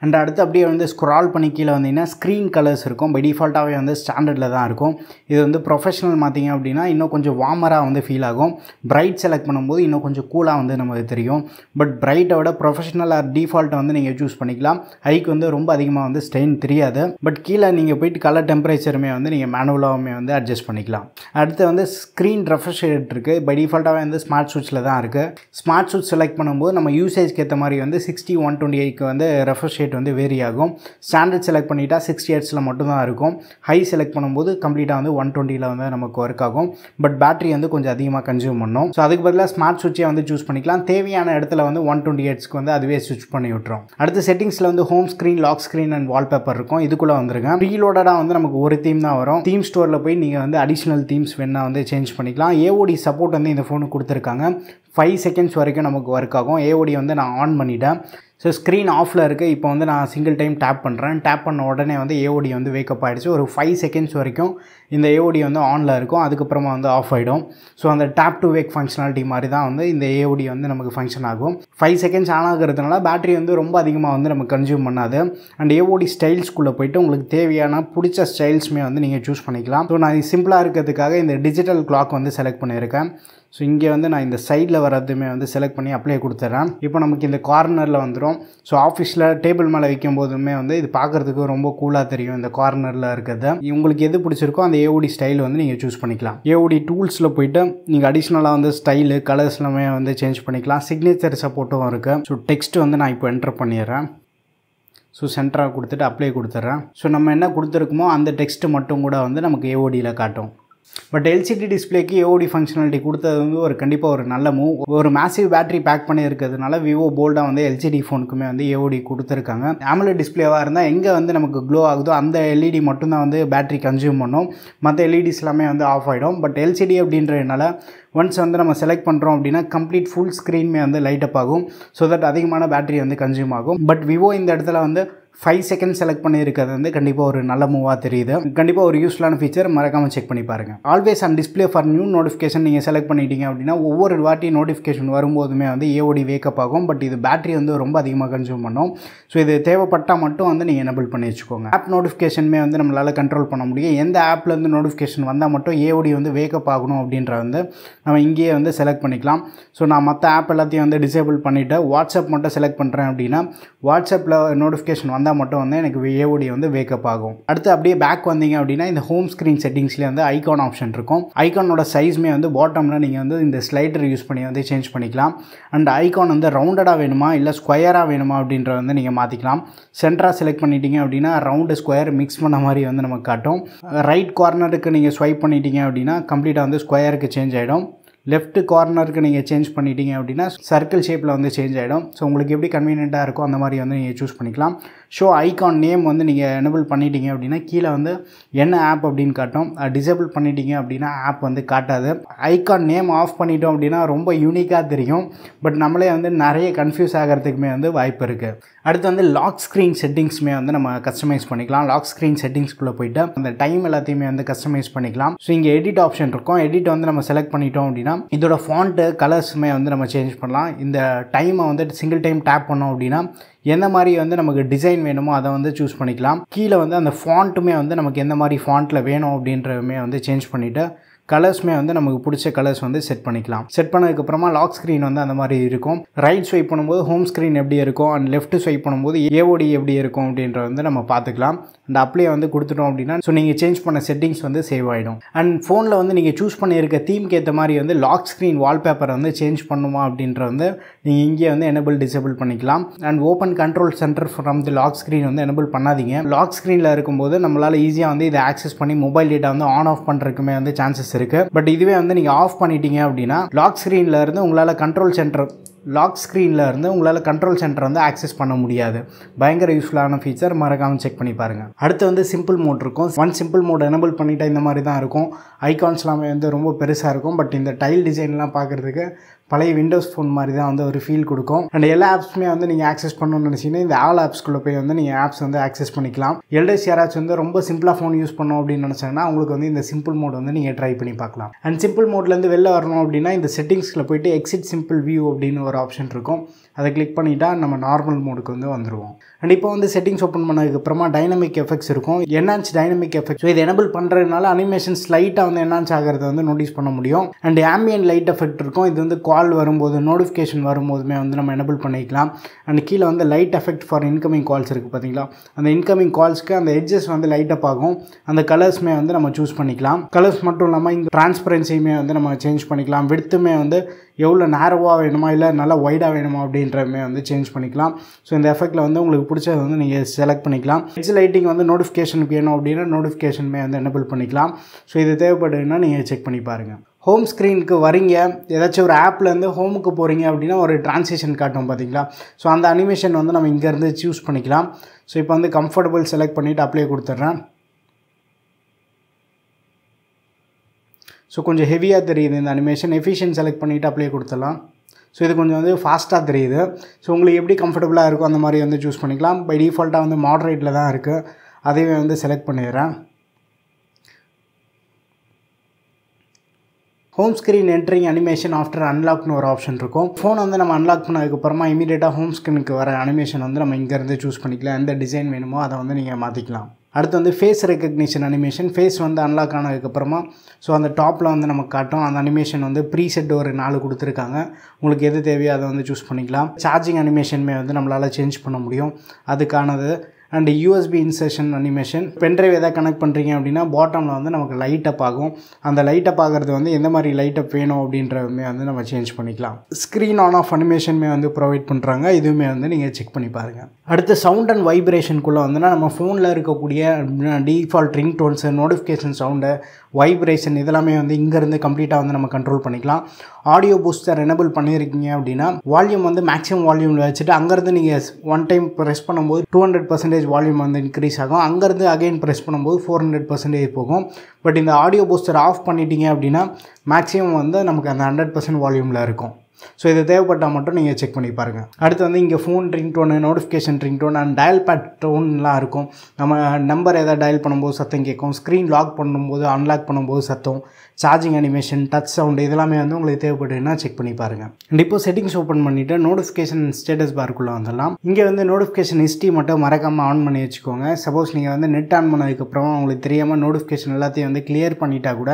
அண்ட் அடுத்து அப்படியே வந்து ஸ்க்ரால் பண்ணி கீழே வந்தீங்கன்னா ஸ்க்ரீன் கலர்ஸ் இருக்கும். பை டிஃபால்ட்டாகவே வந்து ஸ்டாண்டர்டில் தான் இருக்கும். இது வந்து ப்ரொஃபஷனல் மாற்றிங்க அப்படின்னா இன்னும் கொஞ்சம் வார்மராக வந்து ஃபீல் ஆகும். பிரைட் செலக்ட் பண்ணும்போது இன்னும் கொஞ்சம் கூலாக வந்து நமக்கு தெரியும். பட் பிரைட்டை விட ப்ரொஃபஷனல் ஆர் டிஃபால்ட்டை வந்து நீங்கள் சூஸ் பண்ணிக்கலாம். ஐக்கு வந்து ரொம்ப அதிகமாக வந்து ஸ்ட்ரெயின் தெரியாது. பட் கீழே நீங்கள் போயிட்டு கலர் டெம்பரேச்சருமே வந்து நீங்கள் மேனுவலாகவுமே வந்து அட்ஜஸ்ட் பண்ணிக்கலாம். அடுத்து வந்து ஸ்க்ரீன் ரெஃப்ரெஷ் ரேட் இருக்குது. பை டிஃபால்ட்டாகவே வந்து ஸ்மார்ட் சுவிட்சில் தான் இருக்குது. ஸ்மார்ட் சுவிட்ச் செலக்ட் பண்ணும்போது நம்ம யூசேஜ்க்கு ஏற்ற மாதிரி வந்து 60, 128க்கு வந்து ரெஃப்ரெஷ் ரேட் வந்து வேரி ஆகும். ஸ்டாண்டர்ட் செலக்ட் பண்ணிட்டா 60 ஹெர்ட்ஸில் மட்டும்தான் இருக்கும். ஹை செலக்ட் பண்ணும்போது கம்ப்ளீட்டாக வந்து 120ல் வந்து நமக்கு ஒர்க் ஆகும். பட் பேட்டரி வந்து கொஞ்சம் அதிகமாக கன்சியூம் பண்ணும். ஸோ அதுக்கு பதிலாக ஸ்மார்ட் சுவிட்சே வந்து சூஸ் பண்ணிக்கலாம். தேவையான இடத்துல வந்து 120 ஹெர்ட்ஸ்க்கு வந்து அதுவே ஸ்விட்ச் பண்ணி விட்டுரும். அடுத்த செட்டிங்ஸில் வந்து home screen, lock screen and wallpaper இருக்கும். இதுக்குள்ளே வந்துருங்க. ப்ரீலோடாக வந்து நமக்கு ஒரு தீம் தான் வரும். தீம் ஸ்டோரில் போய் நீங்கள் வந்து அடிஷ்னல் தீம்ஸ் வேணால் வந்து சேஞ்ச் பண்ணிக்கலாம். ஏஓடி சப்போர்ட் வந்து இந்த ஃபோனுக்கு கொடுத்துருக்காங்க. 5 செகண்ட்ஸ் வரைக்கும் நமக்கு ஒர்க் ஆகும். ஏஓடி வந்து நான் ஆன் பண்ணிட்டேன். ஸோ ஸ்க்ரீன் ஆஃபில் இருக்குது. இப்போ வந்து நான் சிங்கிள் டைம் டேப் பண்ணுறேன். டேப் பண்ண உடனே வந்து ஏஓடி வந்து வேக்கப் ஆகிடுச்சு. ஒரு 5 செகண்ட்ஸ் வரைக்கும் இந்த ஏஓடி வந்து ஆனில் இருக்கும். அதுக்கப்புறமா வந்து ஆஃப் ஆகிடும். ஸோ அந்த டேப் டு வேக் ஃபங்க்ஷனாலிட்டி மாதிரி தான் வந்து இந்த ஏஓடி வந்து நமக்கு ஃபங்க்ஷன் ஆகும். 5 செகண்ட்ஸ் ஆன் ஆகிறதுனால பேட்டரி வந்து ரொம்ப அதிகமாக வந்து நமக்கு கன்சியூம் பண்ணாது. அண்ட் ஏஓடி ஸ்டைல்ஸ்குள்ளே போய்ட்டு உங்களுக்கு தேவையான பிடிச்ச ஸ்டைல்ஸுமே வந்து நீங்கள் சூஸ் பண்ணிக்கலாம். ஸோ நான் சிம்பிளாக இருக்கிறதுக்காக இந்த டிஜிட்டல் கிளாக் வந்து செலக்ட் பண்ணியிருக்கேன். ஸோ இங்கே வந்து நான் இந்த சைடில் வரதுமே வந்து செலக்ட் பண்ணி அப்ளை கொடுத்துட்றேன். இப்போ நமக்கு இந்த கார்னரில் வந்துடும். ஸோ ஆஃபீஸில் டேபிள் மேலே வைக்கும் போதுமே வந்து இது பார்க்குறதுக்கு ரொம்ப கூலாக தெரியும். இந்த கார்னரில் இருக்கிறது உங்களுக்கு எது பிடிச்சிருக்கோ அந்த ஏஓடி ஸ்டைல் வந்து நீங்கள் சூஸ் பண்ணிக்கலாம். ஏஓடி டூல்ஸில் போய்ட்டு நீங்கள் அடிஷ்னலாக வந்து ஸ்டைலு, கலர்ஸ் எல்லாமே வந்து சேஞ்ச் பண்ணிக்கலாம். சிக்னேச்சர் சப்போர்ட்டும் இருக்குது. ஸோ டெக்ஸ்ட் வந்து நான் இப்போ என்டர் பண்ணிடுறேன். ஸோ சென்டராக கொடுத்துட்டு அப்ளை கொடுத்துட்றேன். ஸோ நம்ம என்ன கொடுத்துருக்கோமோ அந்த டெக்ஸ்ட்டு மட்டும் கூட வந்து நமக்கு ஏஓடியில் காட்டும். பட் எல்சிடி டிஸ்பிளேக்கு ஏஓடி ஃபங்க்ஷனாலிட்டி கொடுத்தது வந்து கண்டிப்பாக ஒரு நல்ல மூவ். ஒரு மேசிவ் பேட்டரி பேக் பண்ணி இருக்கிறதுனால விவோ போல்டாக வந்து எல்சிடி ஃபோனுக்குமே வந்து ஏஓடி கொடுத்துருக்காங்க. AMOLED டிஸ்பிளேவாக இருந்தால் எங்கே வந்து நமக்கு க்ளோ ஆகுதோ அந்த எல்இடி மட்டும்தான் வந்து பேட்டரி கன்சியூம் பண்ணும், மற்ற எல்இடிஸ் எல்லாமே வந்து ஆஃப் ஆகிடும். பட் எல்சிடி அப்படின்றதுனால ஒன்ஸ் வந்து நம்ம செலக்ட் பண்ணுறோம் அப்படின்னா கம்ப்ளீட் ஃபுல் ஸ்க்ரீனுமே வந்து லைட் அப் ஆகும். ஸோ தட் அதிகமான பேட்டரி வந்து கன்சியூம் ஆகும். பட் விவோ இந்த இடத்துல வந்து 5 செகண்ட் செலக்ட் பண்ணியிருக்கிறது வந்து கண்டிப்பாக ஒரு நல்ல மூவாக தெரியுது. கண்டிப்பாக ஒரு யூஸ்ஃபுல்லான ஃபீச்சர், மறக்காமல் செக் பண்ணி பாருங்கள். Always on display for new notification நீங்கள் செலக்ட் பண்ணிட்டீங்க அப்படின்னா ஒவ்வொரு வாட்டி நோட்டிஃபிகேஷன் வரும்போதுமே வந்து ஏஓடி வேக்கப் ஆகும். பட் இது பேட்டரி வந்து ரொம்ப அதிகமாக கன்சியூம் பண்ணும். ஸோ இது தேவைப்பட்டால் மட்டும் வந்து நீங்கள் எனபிள் பண்ணி வச்சுக்கோங்க. ஆப் நோட்டிஃபிகேஷனுமே வந்து நம்மளால் கண்ட்ரோல் பண்ண முடியும். எந்த ஆப்லேருந்து நோட்டிஃபிகேஷன் வந்தால் மட்டும் ஏஓடி வந்து வேக்கப் ஆகணும் அப்படின்ற வந்து நம்ம இங்கேயே வந்து செலக்ட் பண்ணிக்கலாம். ஸோ நான் மற்ற ஆப் எல்லாத்தையும் வந்து டிசேபிள் பண்ணிவிட்டு வாட்ஸ்அப் மட்டும் செலக்ட் பண்ணுறேன் அப்படின்னா வாட்ஸ்அப்பில் நோட்டிஃபிகேஷன் வந்தால் மட்டும் வந்து எனக்கு ஏஓடி வந்து வேக்கப் ஆகும். அடுத்து அப்படியே பேக் வந்தீங்க அப்படின்னா இந்த ஹோம் ஸ்க்ரீன் செட்டிங்ஸ்லேயே வந்து ஐகான் ஆப்ஷன் இருக்கும். ஐகானோட சைஸ்மே வந்து பாட்டமில் நீங்கள் வந்து இந்த ஸ்லைடர் யூஸ் பண்ணி வந்து சேஞ்ச் பண்ணிக்கலாம். அண்ட் ஐகான் வந்து ரவுண்டடாக வேணுமா இல்லை ஸ்கொயராக வேணுமா அப்படின்ற வந்து நீங்கள் மாற்றிக்கலாம். சென்டராக செலக்ட் பண்ணிட்டீங்க அப்படின்னா ரவுண்டு ஸ்கொயர் மிக்ஸ் பண்ண மாதிரி வந்து நமக்கு காட்டும். ரைட் கார்னருக்கு நீங்கள் ஸ்வைப் பண்ணிட்டீங்க அப்படின்னா கம்ப்ளீட்டாக வந்து ஸ்கொயருக்கு சேஞ்ச் ஆகிடும். லெஃப்ட் கார்னருக்கு நீங்கள் சேஞ்ச் பண்ணிட்டீங்க அப்படின்னா சர்க்கிள் ஷேப்பில் வந்து சேஞ்ச் ஆகிடும். ஸோ உங்களுக்கு எப்படி கன்வீனியண்ட்டாக இருக்கோ அந்த மாதிரி வந்து நீங்கள் சூஸ் பண்ணிக்கலாம். ஷோ ஐகான் நேம் வந்து நீங்கள் எனபிள் பண்ணிட்டீங்க அப்படின்னா கீழே வந்து என்ன ஆப் அப்படின்னு காட்டும். டிசேபிள் பண்ணிட்டீங்க அப்படின்னா ஆப் வந்து காட்டாது. ஐகான் நேம் ஆஃப் பண்ணிட்டோம் அப்படின்னா ரொம்ப யூனிக்காக தெரியும். பட் நம்மளே வந்து நிறைய கன்ஃபியூஸ் ஆகிறதுக்குமே வந்து வாய்ப்பு இருக்குது. அடுத்து வந்து லாக் ஸ்க்ரீன் செட்டிங்ஸுமே வந்து நம்ம கஸ்டமைஸ் பண்ணிக்கலாம். லாக் ஸ்க்ரீன் செட்டிங்ஸ்குள்ளே போயிட்டு அந்த டைம் எல்லாத்தையுமே வந்து கஸ்டமைஸ் பண்ணிக்கலாம். ஸோ இங்கே எடிட் ஆப்ஷன் இருக்கும். எடிட் வந்து நம்ம செலக்ட் பண்ணிட்டோம் அப்படின்னா இதோட ஃபாண்ட்டு கலர்ஸுமே வந்து நம்ம சேஞ்ச் பண்ணலாம். இந்த டைமை வந்து சிங்கிள் டைம் டேப் பண்ணோம் அப்படின்னா எந்த மாதிரி வந்து நமக்கு டிசைன் வேணுமோ அதை வந்து சூஸ் பண்ணிக்கலாம். கீழே வந்து அந்த ஃபாண்ட்டுமே வந்து நமக்கு எந்த மாதிரி ஃபாண்ட்டில் வேணும் அப்படின்றதுமே வந்து சேஞ்ச் பண்ணிவிட்டு கலர்ஸ்மே வந்து நமக்கு பிடிச்ச கலர்ஸ் வந்து செட் பண்ணிக்கலாம். செட் பண்ணதுக்கப்புறமா லாக் ஸ்க்ரீன் வந்து அந்த மாதிரி இருக்கும். ரைட் ஸ்வைப் பண்ணும்போது ஹோம் ஸ்க்ரீன் எப்படி இருக்கும் அண்ட் லெஃப்ட் ஸ்வைப் பண்ணும்போது ஏஓடி எப்படி இருக்கும் அப்படின்ற வந்து நம்ம பார்த்துக்கலாம். அண்ட் அப்ளை வந்து கொடுத்துட்டோம் அப்படின்னா ஸோ நீங்கள் சேஞ்ச் பண்ண செட்டிங்ஸ் வந்து சேவ் ஆகிடும். அண்ட் ஃபோனில் வந்து நீங்கள் சூஸ் பண்ணியிருக்க தீம்க்கு ஏற்ற மாதிரி வந்து லாக் ஸ்க்ரீன் வால்பேப்பரை வந்து சேஞ்ச் பண்ணுமா அப்படின்ற வந்து நீங்கள் இங்கே வந்து எனபிள் டிசேபிள் பண்ணிக்கலாம். And open control centre from the lock screen வந்து எனபிள் பண்ணாதீங்க. லாக் ஸ்க்ரீனில் இருக்கும்போது நம்மளால் ஈஸியாக வந்து இதை ஆக்சஸ் பண்ணி மொபைல் டேட்டா வந்து ஆன் ஆஃப் பண்ணுறதுக்குமே வந்து சான்சஸ் இருக்கு. பட் இதுவே வந்து நீங்கள் ஆஃப் பண்ணிட்டீங்க அப்படின்னா லாக் ஸ்க்ரீனில் இருந்து உங்களால் கண்ட்ரோல் சென்டர் வந்து ஆக்சஸ் பண்ண முடியாது. பயங்கர யூஸ்ஃபுல்லான ஃபீச்சர், மறக்காமல் செக் பண்ணி பாருங்கள். அடுத்து வந்து சிம்பிள் மோட் இருக்கும். ஒன் சிம்பிள் மோட் எனபிள் பண்ணிட்டா இந்த மாதிரி தான் இருக்கும். ஐகான்ஸ் எல்லாமே வந்து ரொம்ப பெருசாக இருக்கும். பட் இந்த டைல் டிசைன்லாம் பார்க்குறதுக்கு பழைய விண்டோஸ் ஃபோன் மாதிரி தான் வந்து ஒரு ஃபீல் கொடுக்கும். அண்ட் எல்லா ஆப்ஸுமே வந்து நீங்கள் ஆக்சஸ் பண்ணணும்னு நினச்சிங்கன்னா இந்த ஆல் ஆப்ஸ்குள்ளே போய் வந்து நீங்கள் ஆப்ஸ் வந்து ஆக்சஸ் பண்ணிக்கலாம். எல்டர்ஸ் யாராச்சும் வந்து ரொம்ப சிம்பிளாக ஃபோன் யூஸ் பண்ணோம் அப்படின்னு நினச்சாங்கன்னா அவங்களுக்கு வந்து இந்த சிம்பிள் மோட் வந்து நீங்கள் ட்ரை பண்ணி பார்க்கலாம். அண்ட் சிம்பிள் மோட்லேருந்து வெளில வரணும் அப்படின்னா இந்த செட்டிங்ஸில் போய்ட்டு எக்ஸிட் சிம்பிள் வியூ அப்படின்னு ஒரு ஆப்ஷன் இருக்கும். அதை கிளிக் பண்ணிட்டா நம்ம நார்மல் மோடுக்கு வந்து வந்துடுவோம். அண்ட் இப்போ வந்து செட்டிங்ஸ் ஓப்பன் பண்ணதுக்கப்புறமா டைனமிக் எஃபெக்ட்ஸ் இருக்கும். Enhance dynamic effect. ஸோ இது எனபிள் பண்ணுறதுனால அனிமேஷன்ஸ் லைட்டாக வந்து என்ஹான்ஸ் ஆகிறத வந்து நோட்டீஸ் பண்ண முடியும். அண்ட் ஆம்பியன்ட் லைட் எஃபெக்ட் இருக்கும். இது வந்து கால் வரும்போது நோட்டிஃபிகேஷன் வரும்போதுமே வந்து நம்ம எனபிள் பண்ணிக்கலாம். அண்ட் கீழே வந்து light effect for incoming calls இருக்குது பார்த்தீங்களா. அந்த இன்கமிங் கால்ஸ்க்கு அந்த எட்ஜஸ் வந்து லைட் அப் ஆகும். அந்த கலர்ஸ்மே வந்து நம்ம சூஸ் பண்ணிக்கலாம். கலர்ஸ் மட்டும் இல்லாமல் இந்த டிரான்ஸ்பரன்சியுமே வந்து நம்ம சேஞ்ச் பண்ணிக்கலாம். விட்த்துமே வந்து எவ்வளோ நேரோவாக வேணுமா இல்லை நல்லா ஒய்டாக வேணுமா அப்படின்றமே வந்து சேஞ்ச் பண்ணிக்கலாம். ஸோ இந்த எஃபெக்ட்டில் வந்து உங்களுக்கு பிடிச்சது வந்து நீங்கள் செலக்ட் பண்ணிக்கலாம். எட்ஜ் லைட்டிங் வந்து நோட்டிஃபிகேஷனுக்கு வேணும் அப்படின்னா நோட்டிஃபிகேஷனுமே வந்து எனபிள் பண்ணிக்கலாம். ஸோ இது தேவைப்படுதுன்னா நீங்கள் செக் பண்ணி பாருங்கள். ஹோம் ஸ்க்ரீனுக்கு வரீங்க, ஏதாச்சும் ஒரு ஆப்லேருந்து ஹோமுக்கு போகிறீங்க அப்படின்னா ஒரு ட்ரான்சிஷன் காட்டும் பார்த்தீங்களா. ஸோ அந்த அனிமேஷன் வந்து நம்ம இங்கேருந்து சூஸ் பண்ணிக்கலாம். ஸோ இப்போ வந்து கம்ஃபர்டபுள் செலக்ட் பண்ணிவிட்டு அப்ளை கொடுத்துட்றேன். ஸோ கொஞ்சம் ஹெவியாக தெரியுது இந்த அனிமேஷன். எஃபிஷியன்ட் செலக்ட் பண்ணிவிட்டு அப்ளை கொடுத்துடலாம். ஸோ இது கொஞ்சம் வந்து ஃபாஸ்ட்டாக தெரியுது. ஸோ உங்களுக்கு எப்படி கம்ஃபர்டபுளாக இருக்கும் அந்த மாதிரி வந்து சூஸ் பண்ணிக்கலாம். பை டிஃபால்ட்டாக வந்து மாடரேட்டில் தான் இருக்குது. அதையே வந்து செலக்ட் பண்ணிடுறேன். Home screen entering animation after அன்லாக்னு ஒரு ஆப்ஷன் இருக்கும். ஃபோன் வந்து நம்ம அன்லாக் பண்ணதுக்கப்புறமா இமீடியட்டாக ஹோம் ஸ்க்ரீனுக்கு வர அனிமேஷன் வந்து நம்ம இங்கேருந்து சூஸ் பண்ணிக்கலாம். எந்த டிசைன் வேணுமோ அதை வந்து நீங்கள் மாற்றிக்கலாம். அடுத்து வந்து ஃபேஸ் ரெக்கக்னிஷன் அனிமேஷன். ஃபேஸ் வந்து அன்லாக் ஆனதுக்கப்புறமா ஸோ அந்த டாப்பில் வந்து நமக்கு காட்டும். அந்த அனிமேஷன் வந்து ப்ரீசெட் ஒரு 4 கொடுத்துருக்காங்க. உங்களுக்கு எது தேவையோ அதை வந்து சூஸ் பண்ணிக்கலாம். சார்ஜிங் அனிமேஷனுமே வந்து நம்மளால் சேஞ்ச் பண்ண முடியும். அதுக்கானது and USB insertion animation. Pen drive எதாவது கனெக்ட் பண்ணுறீங்க அப்படின்னா பாட்டமில் வந்து நமக்கு லைட் அப் ஆகும். அந்த லைட் அப் ஆகிறது வந்து எந்த மாதிரி லைட் அப் வேணும் அப்படின்றதுமே வந்து நம்ம சேஞ்ச் பண்ணிக்கலாம். ஸ்க்ரீன் ஆன் ஆஃப் அனிமேஷனுமே வந்து ப்ரொவைட் பண்ணுறாங்க. இதுவுமே வந்து நீங்கள் செக் பண்ணி பாருங்கள். அடுத்து சவுண்ட் அண்ட் வைப்ரேஷனுக்குள்ளே வந்துன்னா நம்ம ஃபோனில் இருக்கக்கூடிய default ring tones, notification sound, vibration இதெல்லாமே வந்து இங்கேருந்து கம்ப்ளீட்டாக வந்து நம்ம கண்ட்ரோல் பண்ணிக்கலாம். ஆடியோ பூஸ்டர் எனேபிள் பண்ணியிருக்கீங்க அப்படின்னா வால்யூம் வந்து மேக்ஸிமம் வால்யூமில் வச்சுட்டு அங்கேருந்து நீங்கள் ஒன் டைம் ப்ரெஸ் பண்ணும்போது 200% வால்யூம் வந்து இன்க்ரீஸ் ஆகும். அங்கேருந்து அகைன் ப்ரெஸ் பண்ணும்போது 400% போகும். பட் இந்த ஆடியோ பூஸ்டர் ஆஃப் பண்ணிட்டீங்க அப்படின்னா மேக்ஸிமம் வந்து நமக்கு அந்த 100% வால்யூமில் இருக்கும். ஸோ இது தேவைப்பட்டால் மட்டும் நீங்கள் செக் பண்ணி பாருங்கள். அடுத்து வந்து இங்கே phone ringtone, notification ringtone and dial pad டோன்லாம் இருக்கும். நம்ம நம்பர் எதாவது டயல் பண்ணும்போது சத்தம் கேட்கும், ஸ்க்ரீன் லாக் பண்ணும்போது அன்லாக் பண்ணும்போது சத்தம், சார்ஜிங் அனிமேஷன், டச் சவுண்டு இதெல்லாமே வந்து உங்களுக்கு தேவைப்பட்டுன்னா செக் பண்ணி பாருங்கள். அண்ட் இப்போ செட்டிங்ஸ் ஓப்பன் பண்ணிவிட்டு நோட்டிஃபிகேஷன் ஸ்டேட்டஸ் பார்க்குள்ளே வந்துடலாம். இங்கே வந்து நோட்டிஃபிகேஷன் ஹிஸ்ட்ரி மட்டும் மறக்காமல் ஆன் பண்ணி வச்சுக்கோங்க. சப்போஸ் நீங்கள் வந்து நெட் ஆன் பண்ணதுக்கப்புறம் உங்களுக்கு தெரியாமல் நோட்டிஃபிகேஷன் எல்லாத்தையும் வந்து கிளியர் பண்ணிட்டா கூட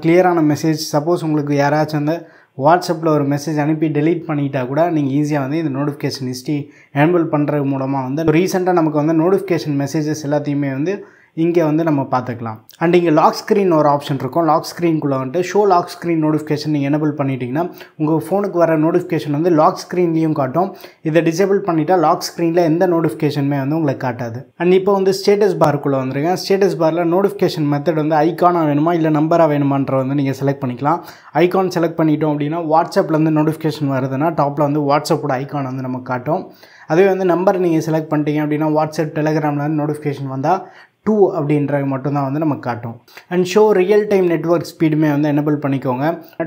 கிளியரான மெசேஜ், சப்போஸ் உங்களுக்கு யாராச்சும் வந்து வாட்ஸ்அப்பில் ஒரு மெசேஜ் அனுப்பி டெலீட் பண்ணிட்டா கூட நீங்கள் ஈஸியாக வந்து இந்த நோட்டிஃபிகேஷன் ஹிஸ்ட்ரி எனேபிள் பண்ணுறது மூலமாக வந்து ரீசெண்டாக நமக்கு வந்து நோட்டிஃபிகேஷன் மெசேஜஸ் எல்லாத்தையுமே வந்து இங்கே வந்து நம்ம பார்த்துக்கலாம். அண்ட் இங்கே லாக் ஸ்க்ரீன் ஒரு ஆப்ஷன் இருக்கும். லாக் ஸ்க்ரீனுக்குள்ளே வந்துட்டு ஷோ லாக் ஸ்க்ரீன் நோட்டிஃபிகேஷன் நீங்கள் எனேபிள் பண்ணிட்டீங்கன்னா உங்கள் ஃபோனுக்கு வர நோட்டிஃபிகேஷன் வந்து லாக் ஸ்க்ரீன்லேயும் காட்டும். இதை டிசேபிள் பண்ணிட்டா லாக் ஸ்க்ரீனில் எந்த நோட்டிஃபிகேஷனுமே வந்து உங்களுக்கு காட்டாது. அண்ட் இப்போ வந்து ஸ்டேட்டஸ் பார்க்குள்ளே வந்துருங்க. ஸ்டேட்டஸ் பாரில் நோட்டிஃபிகேஷன் மெத்தட் வந்து ஐக்கானாக வேணுமா இல்லை நம்பராக வேணுமான்ற வந்து நீங்கள் செலக்ட் பண்ணிக்கலாம். ஐக்கான் செலக்ட் பண்ணிட்டோம் அப்படின்னா வாட்ஸ்அப்லேருந்து நோட்டிஃபிகேஷன் வருதுன்னா டாப்பில் வந்து வாட்ஸ்அப்போட ஐக்கான் வந்து நமக்கு காட்டும். அதுவே வந்து நம்பர் நீங்கள் செலக்ட் பண்ணிட்டீங்க அப்படின்னா வாட்ஸ்அப், டெலிகிராமில் நோட்டிஃபிகேஷன் வந்தால் 2 அப்படின்றது மட்டும்தான் வந்து நமக்கு காட்டும். And show real time network ஸ்பீடுமே வந்து எனேபிள் பண்ணிக்கோங்க.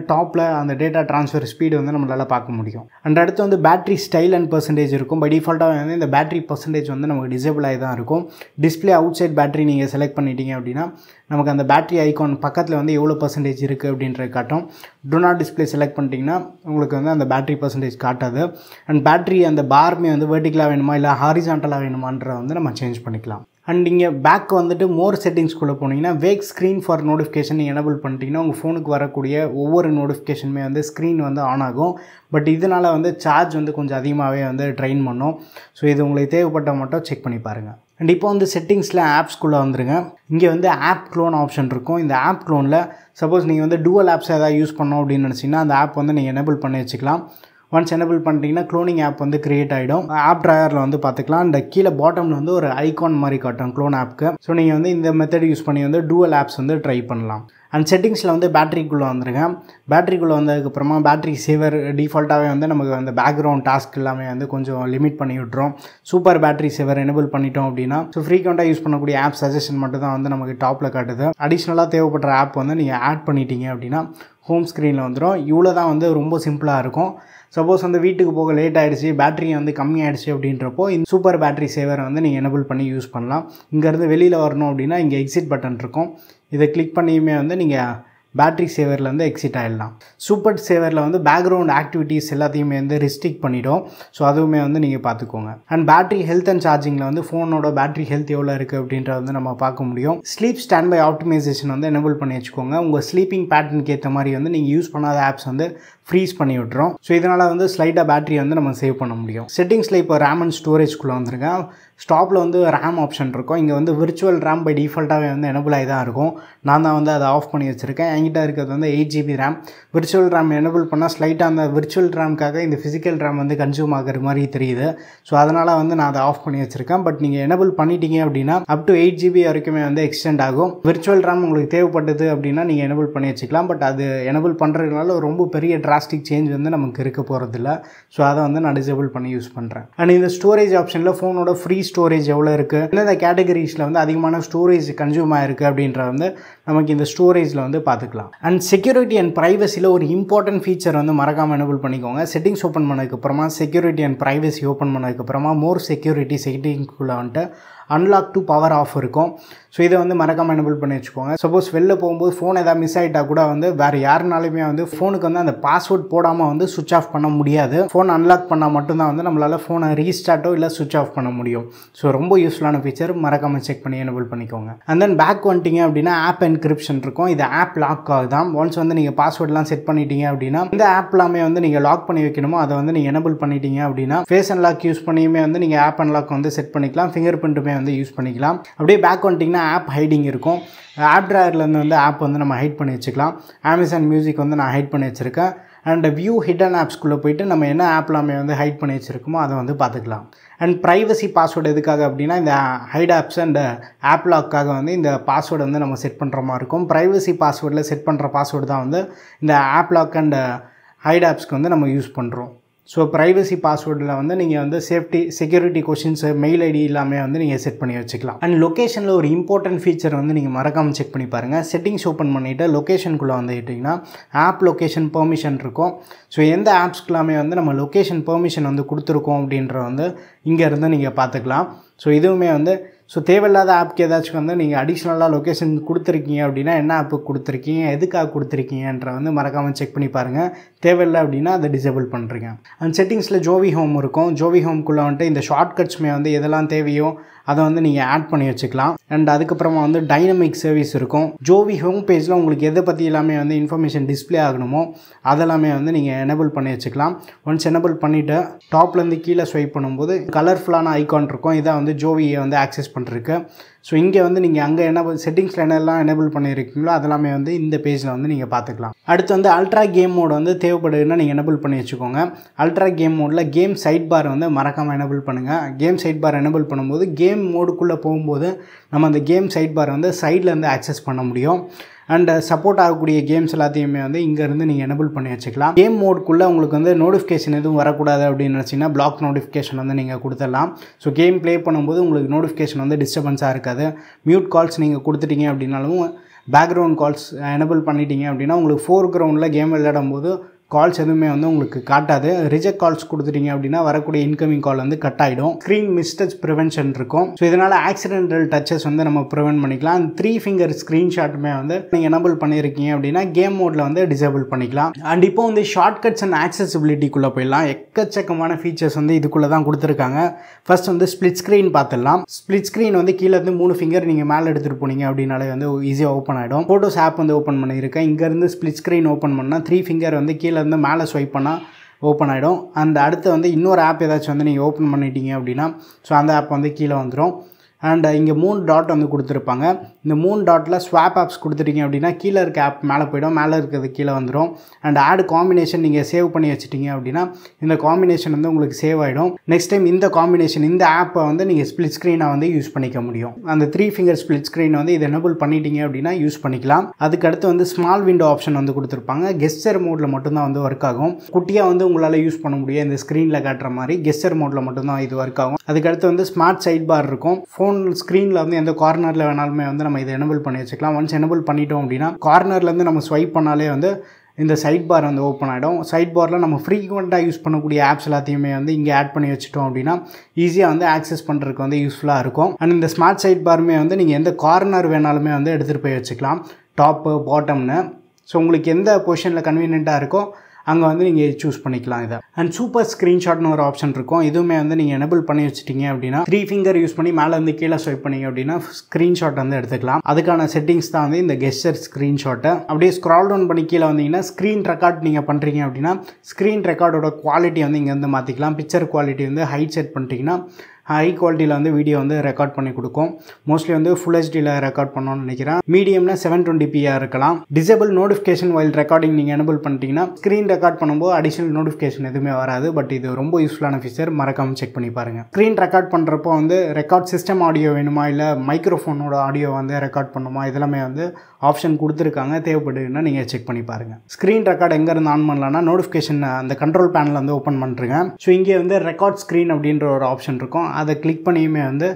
டாப்பில் அந்த டேட்டா ட்ரான்ஸ்ஃபர் ஸ்பீடு வந்து நம்மளால் பார்க்க முடியும். அண்ட் அடுத்து வந்து பேட்டரி ஸ்டைல் அண்ட் பர்சன்டேஜ் இருக்கும். பை டிஃபால்ட்டாக வந்து இந்த பேட்டரி பர்சன்டேஜ் வந்து நமக்கு டிசேபிள் ஆகி தான் இருக்கும். டிஸ்பிளே அவுட் சைட் பேட்டரி நீங்கள் செலக்ட் பண்ணிட்டீங்க அப்படின்னா நமக்கு அந்த பேட்டரி ஐக்கான் பக்கத்தில் வந்து எவ்வளோ பர்சன்டேஜ் இருக்குது அப்படின்றது காட்டும். டூ நாட் டிஸ்பிளே செலக்ட் பண்ணிட்டீங்கன்னா உங்களுக்கு வந்து அந்த பேட்டரி பர்சன்டேஜ் காட்டாது. அண்ட் பேட்டரி அந்த பார்மே வந்து வெர்டிகலாக வேணுமா இல்லை ஹாரிசான்டலாக வேணுமான்ற வந்து நம்ம சேஞ்ச் பண்ணிக்கலாம். அண்ட் இங்கே பேக் வந்துட்டு மோர் செட்டிங்ஸ்குள்ளே போனீங்கன்னா wake screen for notification enable பண்ணிட்டீங்கன்னா உங்கள் ஃபோனுக்கு வரக்கூடிய ஒவ்வொரு நோட்டிஃபிகேஷனுமே வந்து ஸ்க்ரீன் வந்து ஆன் ஆகும். பட் இதனால் வந்து சார்ஜ் வந்து கொஞ்சம் அதிகமாகவே வந்து ட்ரைன் பண்ணும். ஸோ இது உங்களுக்கு தேவைப்பட்டால் மட்டும் செக் பண்ணி பாருங்கள். அண்ட் இப்போ வந்து செட்டிங்ஸில் ஆப்ஸ்குள்ளே வந்துருங்க. இங்கே வந்து ஆப் க்ளோன் ஆப்ஷன் இருக்கும். இந்த ஆப் க்ளோனில் சப்போஸ் நீங்கள் வந்து டூவல் ஆப்ஸ் எதாவது யூஸ் பண்ணோம் அப்படின்னு நினச்சிங்கன்னா அந்த ஆப் வந்து நீங்கள் எனேபிள் பண்ணி வச்சுக்கலாம். ஒன்ஸ் எனேபிள் பண்ணிட்டீங்கன்னா க்ளோனிங் ஆப் வந்து கிரியேட் ஆகிடும். ஆப் ட்ராயரில் வந்து பார்த்துக்கலாம். அந்த கீழே பாட்டமில் வந்து ஒரு ஐகான் மாதிரி காட்டும் க்ளோன் ஆப்புக்கு. ஸோ நீங்கள் வந்து இந்த மெத்தட் யூஸ் பண்ணி வந்து டூவல் ஆப்ஸ் வந்து ட்ரை பண்ணலாம். அண்ட் செட்டிங்ஸில் வந்து பேட்டரிக்குள்ளே வந்துருங்க. பேட்டரிக்குள்ளே வந்ததுக்கப்புறமா பேட்டரி சேவர் டிஃபால்ட்டாகவே வந்து நமக்கு அந்த பேக்ரவுண்ட் டாஸ்க் எல்லாமே வந்து கொஞ்சம் லிமிட் பண்ணி விட்றோம். சூப்பர் பேட்டரி சேவர் எனேபிள் பண்ணிட்டோம் அப்படின்னா ஸோ ஃப்ரீக்வெண்ட்டாக யூஸ் பண்ணக்கூடிய ஆப் சஜஷன் மட்டும் தான் வந்து நமக்கு டாப்பில் காட்டுது. அடிஷ்னலாக தேவைப்படுற ஆப் வந்து நீங்கள் ஆட் பண்ணிட்டீங்க அப்படின்னா ஹோம் ஸ்க்ரீனில் வந்துடும். இவ்வளோ தான் வந்து ரொம்ப சிம்பிளாக இருக்கும். சப்போஸ் வந்து வீட்டுக்கு போக லேட் ஆகிடுச்சு, பேட்டரி வந்து கம்மி ஆகிடுச்சு அப்படின்றப்போ இந்த சூப்பர் பேட்டரி சேவரை வந்து நீங்கள் எனேபிள் பண்ணி யூஸ் பண்ணலாம். இங்கேருந்து வெளியில் வரணும் அப்படின்னா இங்கே எக்ஸிட் பட்டன் இருக்கும். இதை கிளிக் பண்ணியுமே வந்து நீங்கள் பேட்டரி சேவர்லேருந்து எக்ஸிட் ஆகிடலாம். சூப்பர் சேவரில் வந்து பேக்ரவுண்ட் ஆக்டிவிட்டீஸ் எல்லாத்தையுமே வந்து ரெஸ்ட்ரிக்ட் பண்ணிவிடும். ஸோ அதுவுமே வந்து நீங்கள் பார்த்துக்கோங்க. அண்ட் பேட்டரி ஹெல்த் அண்ட் சார்ஜிங்கில் வந்து ஃபோனோட பேட்டரி ஹெல்த் எவ்வளோ இருக்குது அப்படின்றத வந்து நம்ம பார்க்க முடியும். ஸ்லீப் ஸ்டாண்ட் பை ஆப்டிமைசேஷன் வந்து எனேபிள் பண்ணி வச்சுக்கோங்க. உங்கள் ஸ்லீப்பிங் பேட்டர்னுக்கு ஏற்ற மாதிரி வந்து நீங்கள் யூஸ் பண்ணாத ஆப்ஸ் வந்து ஃப்ரீஸ் பண்ணி விட்டுரும். ஸோ இதனால் வந்து ஸ்லைட்டாக பேட்டரி வந்து நம்ம சேவ் பண்ண முடியும். செட்டிங்ஸில் இப்போ ரேம் அண்ட் ஸ்டோரேஜ்குள்ளே வந்துருங்க. ஸ்டாப்பில் வந்து ரேம் ஆப்ஷன் இருக்கும். இங்கே வந்து விர்ச்சுவல் ரேம் பை டிஃபால்ட்டாகவே வந்து எனேபிள் ஆகி தான் இருக்கும். நான் தான் வந்து அதை ஆஃப் பண்ணி வச்சுருக்கேன். என்கிட்ட இருக்கிறது வந்து 8 GB RAM. Virtual RAM enable பண்ணால் ஸ்லைட்டாக அந்த விர்ச்சுவல் ரேமுக்காக இந்த ஃபிசிக்கல் ரேம் வந்து கன்சியூம் ஆகிற மாதிரி தெரியுது. ஸோ அதனால் வந்து நான் அதை ஆஃப் பண்ணி வச்சுருக்கேன். பட் நீங்கள் எனேபிள் பண்ணிட்டீங்க அப்படின்னா அப் டு 8 GB வரைக்குமே வந்து எக்ஸ்டெண்ட் ஆகும். விர்ச்சுவல் ரேம் உங்களுக்கு தேவைப்பட்டது அப்படின்னா நீங்கள் எனேபிள் பண்ணி வச்சுக்கலாம். பட் அது எனேபிள் பண்ணுறதுனால ரொம்ப பெரிய டிராஸ்டிக் சேஞ்ச் வந்து நமக்கு இருக்க போகிறதில்ல. ஸோ அதை வந்து நான் டிசேபிள் பண்ணி யூஸ் பண்ணுறேன். அண்ட் இந்த ஸ்டோரேஜ் ஆப்ஷனில் ஃபோனோட ஃப்ரீ ஸ்டோரேஜ் எவ்வளோ இருக்குது, எந்தெந்த கேட்டகரிஸில் வந்து அதிகமான ஸ்டோரேஜ் கன்சியூம் ஆகிருக்கு அப்படின்ற வந்து நமக்கு இந்த ஸ்டோரேஜில் வந்து பார்த்துக்கலாம். அண்ட் செக்யூரிட்டி அண்ட் ப்ரைவசியில் ஒரு இம்பார்ட்டன்ட் ஃபீச்சர் வந்து மறக்காமல் எனேபிள் பண்ணிக்கோங்க. செட்டிங்ஸ் ஓப்பன் பண்ணதுக்கப்புறமா செக்யூரிட்டி அண்ட் ப்ரைவசி ஓப்பன் பண்ணதுக்கப்புறமா மோர் செக்யூரிட்டி செட்டிங்ஸ்குள்ளே வந்துட்டு அன்லாக் டு பவர் ஆஃப் இருக்கும். ஸோ இதை வந்து மறக்காமல் எனேபிள் பண்ணி வச்சுக்கோங்க. சப்போஸ் வெளில போகும்போது ஃபோன் எதாவது மிஸ் ஆகிட்டா கூட வந்து வேறு யாருனாலுமே வந்து ஃபோனுக்கு வந்து அந்த பாஸ்வேர்ட் போடாமல் வந்து சுவிட்ச் ஆஃப் பண்ண முடியாது. ஃபோன் அன்லாக் பண்ணால் மட்டும்தான் வந்து நம்மளால் ஃபோனை ரீஸ்டார்ட்டோ இல்லை சுவிட்ச் ஆஃப் பண்ண முடியும். ஸோ ரொம்ப யூஸ்ஃபுல்லான ஃபீச்சர், மறக்காமல் செக் பண்ணி எனேபிள் பண்ணிக்கோங்க. அண்ட் தென் பேக் வந்துட்டிங்க அப்படின்னா ஆப் என்கிரிப்ஷன் இருக்கும். இது ஆப் லாக் ஆகுதான். ஒன்ஸ் வந்து நீங்கள் பாஸ்வேர்ட்லாம் செட் பண்ணிட்டீங்க அப்படின்னா இந்த ஆப் எல்லாமே வந்து நீங்கள் லாக் பண்ணி வைக்கணுமோ அதை வந்து நீங்கள் எனேபிள் பண்ணிட்டீங்க அப்படின்னா ஃபேஸ் அன்லாக் யூஸ் பண்ணியுமே வந்து நீங்கள் ஆப் அன்லாக் வந்து செட் பண்ணிக்கலாம், ஃபிங்கர் பிரிண்ட்டுமே வந்து யூஸ் பண்ணிக்கலாம். அப்படியே பேக் வந்துட்டிங்கன்னா ஆப் ஹைடிங் இருக்கும். ஆப் ட்ராயர்லேருந்து வந்து ஆப் வந்து நம்ம ஹைட் பண்ணி வச்சுக்கலாம். அமேசான் மியூசிக் வந்து நான் ஹைட் பண்ணி வச்சுருக்கேன். அண்ட் வியூ ஹிடன் ஆப்ஸ்குள்ளே போய்ட்டு நம்ம என்ன ஆப் எல்லாமே வந்து ஹைட் பண்ணி வச்சுருக்கோமோ அதை வந்து பார்த்துக்கலாம். அண்ட் ப்ரைவசி பாஸ்வேர்டு எதுக்காக அப்படின்னா இந்த ஹைட் ஆப்ஸ் அண்ட் ஆப் லாக்காக வந்து இந்த பாஸ்வேர்டு வந்து நம்ம செட் பண்ணுற மாதிரி இருக்கும். ப்ரைவசி பாஸ்வேர்டில் செட் பண்ணுற பாஸ்வேர்டு தான் வந்து இந்த ஆப் லாக் அண்ட் ஹைட் ஆப்ஸ்க்கு வந்து நம்ம யூஸ் பண்ணுறோம். ஸோ ப்ரைவசி பாஸ்வேர்டில் வந்து நீங்கள் வந்து safety security questions mail ID எல்லாமே வந்து நீங்கள் செட் பண்ணி வச்சுக்கலாம். அண்ட் லொக்கேஷனில் ஒரு இம்பார்ட்டன்ட் ஃபீச்சர் வந்து நீங்கள் மறக்காமல் செக் பண்ணி பாருங்கள். செட்டிங்ஸ் ஓப்பன் பண்ணிவிட்டு லொக்கேஷனுக்குள்ளே வந்துக்கிட்டிங்கன்னா ஆப் லொக்கேஷன் பெர்மிஷன் இருக்கும். ஸோ எந்த ஆப்ஸ்க்கெல்லாமே வந்து நம்ம லொக்கேஷன் பெர்மிஷன் வந்து கொடுத்துருக்கோம் அப்படின்ற வந்து இங்கேருந்து நீங்கள் பார்த்துக்கலாம். ஸோ இதுவுமே வந்து ஸோ தேவையில்லாத ஆப்க்கு ஏதாச்சும் வந்து நீங்கள் அடிஷ்னலாக லொக்கேஷன் கொடுத்துருக்கீங்க அப்படின்னா என்ன ஆப்புக்கு கொடுத்துருக்கீங்க, எதுக்காக கொடுத்துருக்கீங்கன்ற வந்து மறக்காமல் செக் பண்ணி பாருங்கள். தேவையில்லை அப்படின்னா அதை டிசேபிள் பண்ணுறீங்க. அண்ட் செட்டிங்ஸில் ஜோவி ஹோம் இருக்கும். ஜோவி ஹோம்குள்ளே வந்துட்டு இந்த ஷார்ட்கட்ஸுமே வந்து எதெல்லாம் தேவையோ அதை வந்து நீங்கள் ஆட் பண்ணி வச்சுக்கலாம். அண்ட் அதுக்கப்புறமா வந்து டைனமிக் சர்வீஸ் இருக்கும். ஜோவி ஹோம் பேஜில் உங்களுக்கு எதை பற்றி எல்லாமே வந்து இன்ஃபர்மேஷன் டிஸ்பிளே ஆகணுமோ அதெல்லாமே வந்து நீங்கள் எனேபிள் பண்ணி வச்சுக்கலாம். ஒன்ஸ் எனேபிள் பண்ணிவிட்டு டாப்லேருந்து கீழே ஸ்வைப் பண்ணும்போது கலர்ஃபுல்லான ஐகான் இருக்கும். இதான் வந்து ஜோவியை வந்து ஆக்சஸ் பண்ணுறதுக்கு. ஸோ இங்கே வந்து நீங்கள் அங்கே என்ன செட்டிங்ஸில் என்னெல்லாம் எனேபிள் பண்ணியிருக்கீங்களோ அதெல்லாமே வந்து இந்த பேஜில் வந்து நீங்கள் பார்த்துக்கலாம். அடுத்து வந்து அல்ட்ரா கேம் மோட் வந்து தேவைப்படுதுன்னா நீங்கள் எனேபிள் பண்ணி வச்சுக்கோங்க. அல்ட்ரா கேம் மோடில் கேம் சைட் பார் வந்து மறக்காமல் எனேபிள் பண்ணுங்கள். கேம் சைட் பார் எனேபிள் பண்ணும்போது கேம் மோடுக்குள்ளே போகும்போது நம்ம அந்த கேம் சைட் பார் வந்து சைட்லேருந்து ஆக்சஸ் பண்ண முடியும். அண்ட் சப்போர்ட் ஆகக்கூடிய கேம்ஸ் எல்லாத்தையுமே வந்து இங்கேருந்து நீங்கள் எனேபிள் பண்ணி வச்சுக்கலாம். கேம் மோடுக்குள்ளே உங்களுக்கு வந்து நோட்டிஃபிகேஷன் எதுவும் வரக்கூடாது அப்படின்னு நினச்சிங்கன்னா பிளாக் நோட்டிஃபிகேஷன் வந்து நீங்கள் கொடுத்துடலாம். ஸோ கேம் ப்ளே பண்ணும்போது உங்களுக்கு நோட்டிஃபிகேஷன் வந்து டிஸ்டர்பன்ஸாக இருக்காது. மியூட் கால்ஸ் நீங்கள் கொடுத்துட்டீங்க அப்படின்னாலும் பேக்ரவுண்ட் கால்ஸ் எனேபிள் பண்ணிட்டீங்க அப்படின்னா உங்களுக்கு ஃபோர் கிரவுண்டில் கேம் விளையாடும் போது கால்ஸ் எதுவுமே வந்து உங்களுக்கு காட்டாது. ரிஜெக்ட் கால்ஸ் கொடுத்துட்டீங்க அப்படின்னா வரக்கூடிய இன்கமிங் கால் வந்து கட் ஆகிடும். ஸ்க்ரீன் மிஸ்டச் ப்ரிவென்ஷன் இருக்கும். ஸோ இதனால் ஆக்சிடென்டல் டச்சஸ் வந்து நம்ம ப்ரிவென்ட் பண்ணிக்கலாம். அந்த 3 ஃபிங்கர் ஸ்க்ரீன்ஷாட்டுமே வந்து நீங்கள் எனேபிள் பண்ணியிருக்கீங்க அப்படின்னா கேம் மோடில் வந்து டிசேபிள் பண்ணிக்கலாம். அண்ட் இப்போ வந்து ஷார்ட்கட்ஸ் அண்ட் ஆக்சசிபிலிட்டிக்குள்ளே போயிடலாம். எக்கச்சக்கமான ஃபீச்சர்ஸ் வந்து இதுக்குள்ளே தான் கொடுத்துருக்காங்க. ஃபர்ஸ்ட் வந்து ஸ்ப்ளிட் ஸ்க்ரீன் பார்த்துடலாம். ஸ்ப்ளிட் ஸ்க்ரீன் வந்து கீழே இருந்து 3 ஃபிங்கர் நீங்கள் மேலே எடுத்துகிட்டு போனீங்க அப்படின்னாலே வந்து ஈஸியாக ஓப்பன் ஆகிடும். ஃபோட்டோஸ் ஆப் வந்து ஓப்பன் பண்ணியிருக்கேன். இங்கேருந்து ஸ்ப்ளிட் ஸ்க்ரீன் ஓப்பன் பண்ணால் 3 ஃபிங்கர் வந்து கீழே இருந்து மேலே ஸ்வைப் பண்ணால் ஓப்பன் ஆகிடும். அந்த அடுத்து வந்து இன்னொரு ஆப் ஏதாச்சும் வந்து நீங்கள் ஓப்பன் பண்ணிட்டீங்க அப்படின்னா ஸோ அந்த ஆப் வந்து கீழே வந்துடும். அண்ட் இங்கே 3 டாட் வந்து கொடுத்துருப்பாங்க. இந்த 3 டாட்டில் ஸ்வாப் ஆப்ஸ் கொடுத்துட்டீங்க அப்படின்னா கீழே இருக்க ஆப் மேலே போய்டும், மேலே இருக்கிறது கீழே வந்துடும். அண்ட் ஆட் காம்பினேஷன் நீங்கள் சேவ் பண்ணி வச்சுட்டீங்க அப்படின்னா இந்த காம்பினேஷன் வந்து உங்களுக்கு சேவ் ஆகிடும். நெக்ஸ்ட் டைம் இந்த காம்பினேஷன் இந்த ஆப்பை வந்து நீங்கள் ஸ்ப்ளிட் ஸ்க்ரீனாக வந்து யூஸ் பண்ணிக்க முடியும். அந்த 3 ஃபிங்கர் ஸ்ப்ளிட் ஸ்க்ரீன் வந்து இது எனேபிள் பண்ணிட்டீங்க அப்படின்னா யூஸ் பண்ணிக்கலாம். அதுக்கடுத்து வந்து ஸ்மால் விண்டோ ஆப்ஷன் வந்து கொடுத்துருப்பாங்க. கெஸ்டர் மோடில் மட்டும்தான் வந்து ஒர்க் ஆகும். குட்டியாக வந்து உங்களால் யூஸ் பண்ண முடியும். இந்த ஸ்க்ரீனில் காட்டுற மாதிரி கெஸ்டர் மோடில் மட்டும்தான் இது ஒர்க் ஆகும். அதுக்கடுத்து வந்து ஸ்மார்ட் சைட் பார் இருக்கும். ஃபோன் ஸ்க்ரீனில் வந்து எந்த கார்னரில் வேணாலுமே வந்து நம்ம இதை எனேபிள் பண்ணி வச்சுக்கலாம். ஒன்ஸ் எனேபிள் பண்ணிட்டோம் அப்படின்னா கார்னர்லேருந்து நம்ம ஸ்வைப் பண்ணாலே வந்து இந்த சைட் பார் வந்து ஓப்பன் ஆகிடும். சைட் பாரில் நம்ம ஃப்ரீக்வெண்ட்டாக யூஸ் பண்ணக்கூடிய ஆப்ஸ் எல்லாத்தையுமே வந்து இங்கே ஆட் பண்ணி வச்சுட்டோம் அப்படின்னா ஈஸியாக வந்து ஆக்சஸ் பண்ணுறதுக்கு வந்து யூஸ்ஃபுல்லாக இருக்கும். அண்ட் இந்த ஸ்மார்ட் சைட் பாருமே வந்து நீங்கள் எந்த கார்னர் வேணாலுமே வந்து எடுத்துகிட்டு போய் வச்சுக்கலாம், டாப்பு பாட்டம்னு. ஸோ உங்களுக்கு எந்த பொசிஷனில் கன்வீனியண்ட்டாக இருக்கோ அங்கே வந்து நீங்கள் சூஸ் பண்ணிக்கலாம் இதை. அண்ட் சூப்பர் ஸ்க்ரீன்ஷாட்னு ஒரு ஆப்ஷன் இருக்கும். இதுவுமே வந்து நீங்கள் எனேபிள் பண்ணி வச்சுட்டீங்க அப்படின்னா 3 ஃபிங்கர் யூஸ் பண்ணி மேலே வந்து கீழே ஸ்வைப் பண்ணிங்க அப்படின்னா ஸ்க்ரீன்ஷாட் வந்து எடுத்துக்கலாம். அதுக்கான செட்டிங்ஸ் தான் வந்து இந்த கெஸ்டர் ஸ்க்ரீன்ஷாட்டை. அப்படியே ஸ்க்ரால் டவுன் பண்ணி கீழே வந்தீங்கன்னா ஸ்க்ரீன் ரெக்கார்ட் நீங்கள் பண்ணுறீங்க அப்படின்னா ஸ்க்ரீன் ரெக்கார்டோட குவாலிட்டி வந்து இங்கே வந்து மாற்றிக்கலாம். பிக்சர் குவாலிட்டி வந்து ஹைட் செட் பண்ணிட்டீங்கன்னா ஹை குவாலிட்டியில் வந்து வீடியோ வந்து ரெக்கார்ட் பண்ணி கொடுக்கும். மோஸ்ட்லி வந்து ஃபுல் ஹெச்டியில் ரெக்கார்ட் பண்ணணும்னு நினைக்கிறேன். மீடியம்னா 720pயாக இருக்கலாம். டிசேபிள் நோட்டிஃபிகேஷன் வைல் ரெக்கார்டிங் நீங்கள் எனேபிள் பண்ணிட்டீங்கன்னா ஸ்க்ரீன் ரெக்கார்ட் பண்ணும்போது அடிஷனல் நோட்டிஃபிகேஷன் எதுவுமே வராது. பட் இது ரொம்ப யூஸ்ஃபுல்லான ஃபீச்சர், மறக்காமல் செக் பண்ணி பாருங்கள். ஸ்க்ரீன் ரெக்கார்ட் பண்ணுறப்போ வந்து ரெக்கார்ட் சிஸ்டம் ஆடியோ வேணுமா இல்லை மைக்ரோஃபோனோட ஆடியோ வந்து ரெக்கார்ட் பண்ணுமா இதெல்லாமே வந்து ஆப்ஷன் கொடுத்துருக்காங்க. தேவைப்படுதுன்னா நீங்கள் செக் பண்ணி பாருங்கள். ஸ்க்ரீன் ரெக்கார்ட் எங்கேருந்து ஆன் பண்ணலாம்னா நோட்டிஃபிகேஷன் அந்த கண்ட்ரோல் பேனல் வந்து ஓப்பன் பண்ணுறேங்க. ஸோ இங்கே வந்து ரெக்கார்ட் ஸ்க்ரீன் அப்படின்ற ஒரு ஆப்ஷன் இருக்கும். அதை கிளிக் பண்ணியுமே வந்து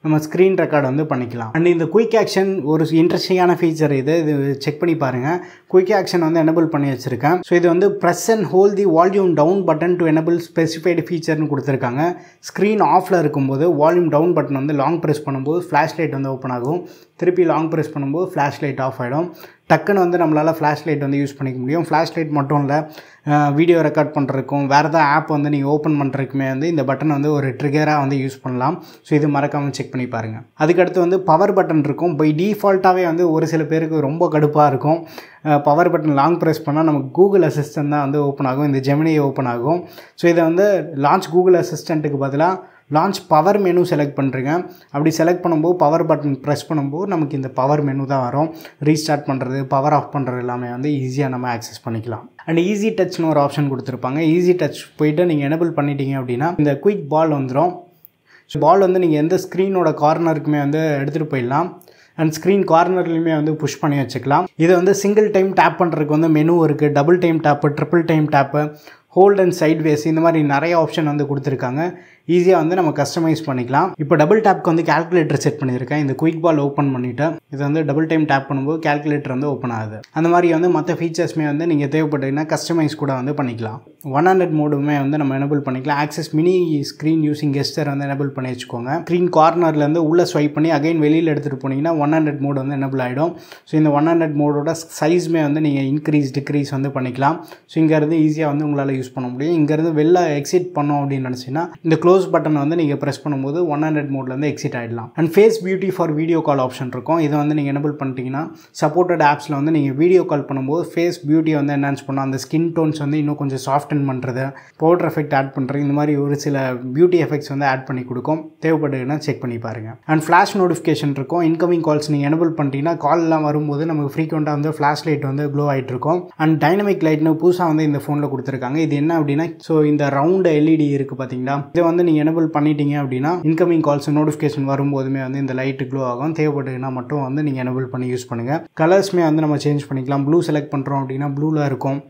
நம்ம ஸ்க்ரீன் ரெக்கார்ட் வந்து பண்ணிக்கலாம். அண்ட் இந்த குயிக் ஆக்ஷன் ஒரு இன்ட்ரெஸ்டிங்கான ஃபீச்சர் இது செக் பண்ணி பாருங்கள். குயிக் ஆக்ஷன் வந்து எனேபிள் பண்ணி வச்சுருக்கேன். ஸோ இது வந்து press and hold the volume down button to enable specified ஃபீச்சர்னு கொடுத்துருக்காங்க. ஸ்க்ரீன் ஆஃபில் இருக்கும்போது வால்யூம் டவுன் பட்டன் வந்து லாங் ப்ரெஸ் பண்ணும்போது ஃப்ளாஷ் லைட் வந்து ஓப்பன் ஆகும். திருப்பி லாங் ப்ரெஸ் பண்ணும்போது ஃப்ளாஷ் லைட் ஆஃப் ஆகிடும். டக்குன்னு வந்து நம்மளால் ஃப்ளாஷ் லைட் வந்து யூஸ் பண்ணிக்க முடியும். ஃப்ளாஷ் லைட் மட்டும் இல்லை, வீடியோ ரெக்கார்ட் பண்ணுறதுக்கும் வேறு ஏதாவது ஆப் வந்து நீங்கள் ஓப்பன் பண்ணுறதுக்குமே வந்து இந்த பட்டன் வந்து ஒரு ட்ரிகராக வந்து யூஸ் பண்ணலாம். ஸோ இது மறக்காமல் செக் பண்ணி பாருங்கள். அதுக்கடுத்து வந்து பவர் பட்டன் இருக்கும். பை டிஃபால்ட்டாகவே வந்து ஒரு சில பேருக்கு ரொம்ப கடுப்பாக இருக்கும். பவர் பட்டன் லாங் ப்ரெஸ் பண்ணால் நமக்கு கூகுள் அசிஸ்டன்ட் தான் வந்து ஓப்பன் ஆகும், இந்த ஜெமினி ஓப்பன் ஆகும். ஸோ இதை வந்து லான்ச் கூகுள் அசிஸ்டண்ட்டுக்கு பதிலாக லான்ச் பவர் மெனு செலக்ட் பண்ணுறீங்க. அப்படி செலக்ட் பண்ணும்போது பவர் பட்டன் ப்ரெஸ் பண்ணும்போது நமக்கு இந்த பவர் மெனு தான் வரும். ரீஸ்டார்ட் பண்ணுறது, பவர் ஆஃப் பண்ணுறது எல்லாமே வந்து ஈஸியாக நம்ம ஆக்சஸ் பண்ணிக்கலாம். அண்ட் ஈஸி டச்னு ஒரு ஆப்ஷன் கொடுத்துருப்பாங்க. ஈஸி டச் போய்ட்டு நீங்கள் எனேபிள் பண்ணிட்டீங்க அப்படின்னா இந்த குயிக் பால் வந்துடும். ஸோ பால் வந்து நீங்கள் எந்த ஸ்க்ரீனோட கார்னருக்குமே வந்து எடுத்துகிட்டு போயிடலாம். அண்ட் ஸ்க்ரீன் கார்னர்லையுமே வந்து புஷ் பண்ணி வச்சுக்கலாம். இது வந்து சிங்கிள் டைம் டேப் பண்ணுறதுக்கு வந்து மெனு இருக்குது. Double time tap, triple time tap, hold and sideways, இந்த மாதிரி நிறைய ஆப்ஷன் வந்து கொடுத்துருக்காங்க. ஈஸியாக வந்து நம்ம கஸ்டமைஸ் பண்ணிக்கலாம். இப்போ டபுள் டேப்க்கு வந்து கால்குலேட்டர் செட் பண்ணியிருக்கேன். இந்த குயிக் பால் ஓப்பன் பண்ணிவிட்டு இது வந்து டபுள் டைம் டேப் பண்ணும்போது கால்குலேட்டர் வந்து ஓப்பன் ஆகுது. அந்த மாதிரி வந்து மற்ற ஃபீச்சர்ஸ்மே வந்து நீங்கள் தேவைப்பட்டீங்கன்னா கஸ்டமைஸ் கூட வந்து பண்ணிக்கலாம். 100 மோடுமே வந்து நம்ம எனேபிள் பண்ணிக்கலாம். Access mini screen using gesture வந்து எனேபிள் பண்ணி வச்சுக்கோங்க. ஸ்க்ரீன் கார்னர்லேருந்து உள்ளே ஸ்வைப் பண்ணி அகைன் வெளியில் எடுத்துகிட்டு போனீங்கன்னா 100 மோடு வந்து எனேபிள் ஆகிடும். ஸோ இந்த 100 மோடோட சைஸ்மே வந்து நீங்கள் இன்க்ரீஸ் டிக்ரீஸ் வந்து பண்ணிக்கலாம். ஸோ இங்கேருந்து ஈஸியாக வந்து உங்களால் யூஸ் பண்ண முடியும். இங்கேருந்து வெளில எக்ஸிட் பண்ணோம் அப்படின்னு நினச்சிங்கன்னா இந்த க்ளோஸ் பட்டன் வந்து நீங்கள் ப்ரெஸ் பண்ணும்போது 100 மோட்லேருந்து எக்ஸிட் ஆகிடலாம். And face beauty for video call option இருக்கும். இதை வந்து நீங்கள் எனேபிள் பண்ணிட்டீங்கன்னா சப்போர்ட்டட் ஆப்ஸில் வந்து நீங்கள் வீடியோ கால் பண்ணும்போது ஃபேஸ் பியூட்டியை வந்து என்ஹான்ஸ் பண்ணலாம். அந்த ஸ்கின் டோன்ஸ் வந்து இன்னும் கொஞ்சம் சாஃப்டன் பண்ணுறது, பவுடர் எஃபெக்ட் ஆட் பண்ணுறது, இந்த மாதிரி ஒரு சில பியூட்டி எஃபெக்ட்ஸ் வந்து ஆட் பண்ணி கொடுக்கும். தேவைப்படுதுன்னா செக் பண்ணி பாருங்கள். அண்ட் ஃப்ளாஷ் நோட்டிஃபிகேஷன் இருக்கும். இன்கமிங் கால்ஸ் நீங்கள் எனேபிள் பண்ணிட்டீங்கன்னா கால்லாம் வரும்போது நமக்கு ஃப்ரீக்வெண்ட்டாக வந்து ஃப்ளாஷ் லைட் வந்து க்ளோ ஆகிட்டு இருக்கும். அண்ட் டைனமிக் லைட்னு புதுசாக வந்து இந்த ஃபோனில் கொடுத்துருக்காங்க. இது என்ன அப்படின்னா, ஸோ இந்த ரவுண்ட் எல்இடி இருக்குது பார்த்தீங்களா, இதை வந்து நீங்கள் எனேபிள் பண்ணிட்டீங்க அப்படின்னா இன்கமிங் கால்ஸ் நோட்டிஃபிகேஷன் வரும்போதுமே வந்து இந்த லைட்டு க்ளோ ஆகும். தேவைப்படுதுன்னா மட்டும் வந்து நீங்கள் எனேபிள் பண்ணி யூஸ் பண்ணுங்கள். கலர்ஸ்மே வந்து நம்ம சேஞ்ச் பண்ணிக்கலாம். ப்ளூ செலக்ட் பண்ணுறோம் அப்படின்னா ப்ளூவில் இருக்கும்.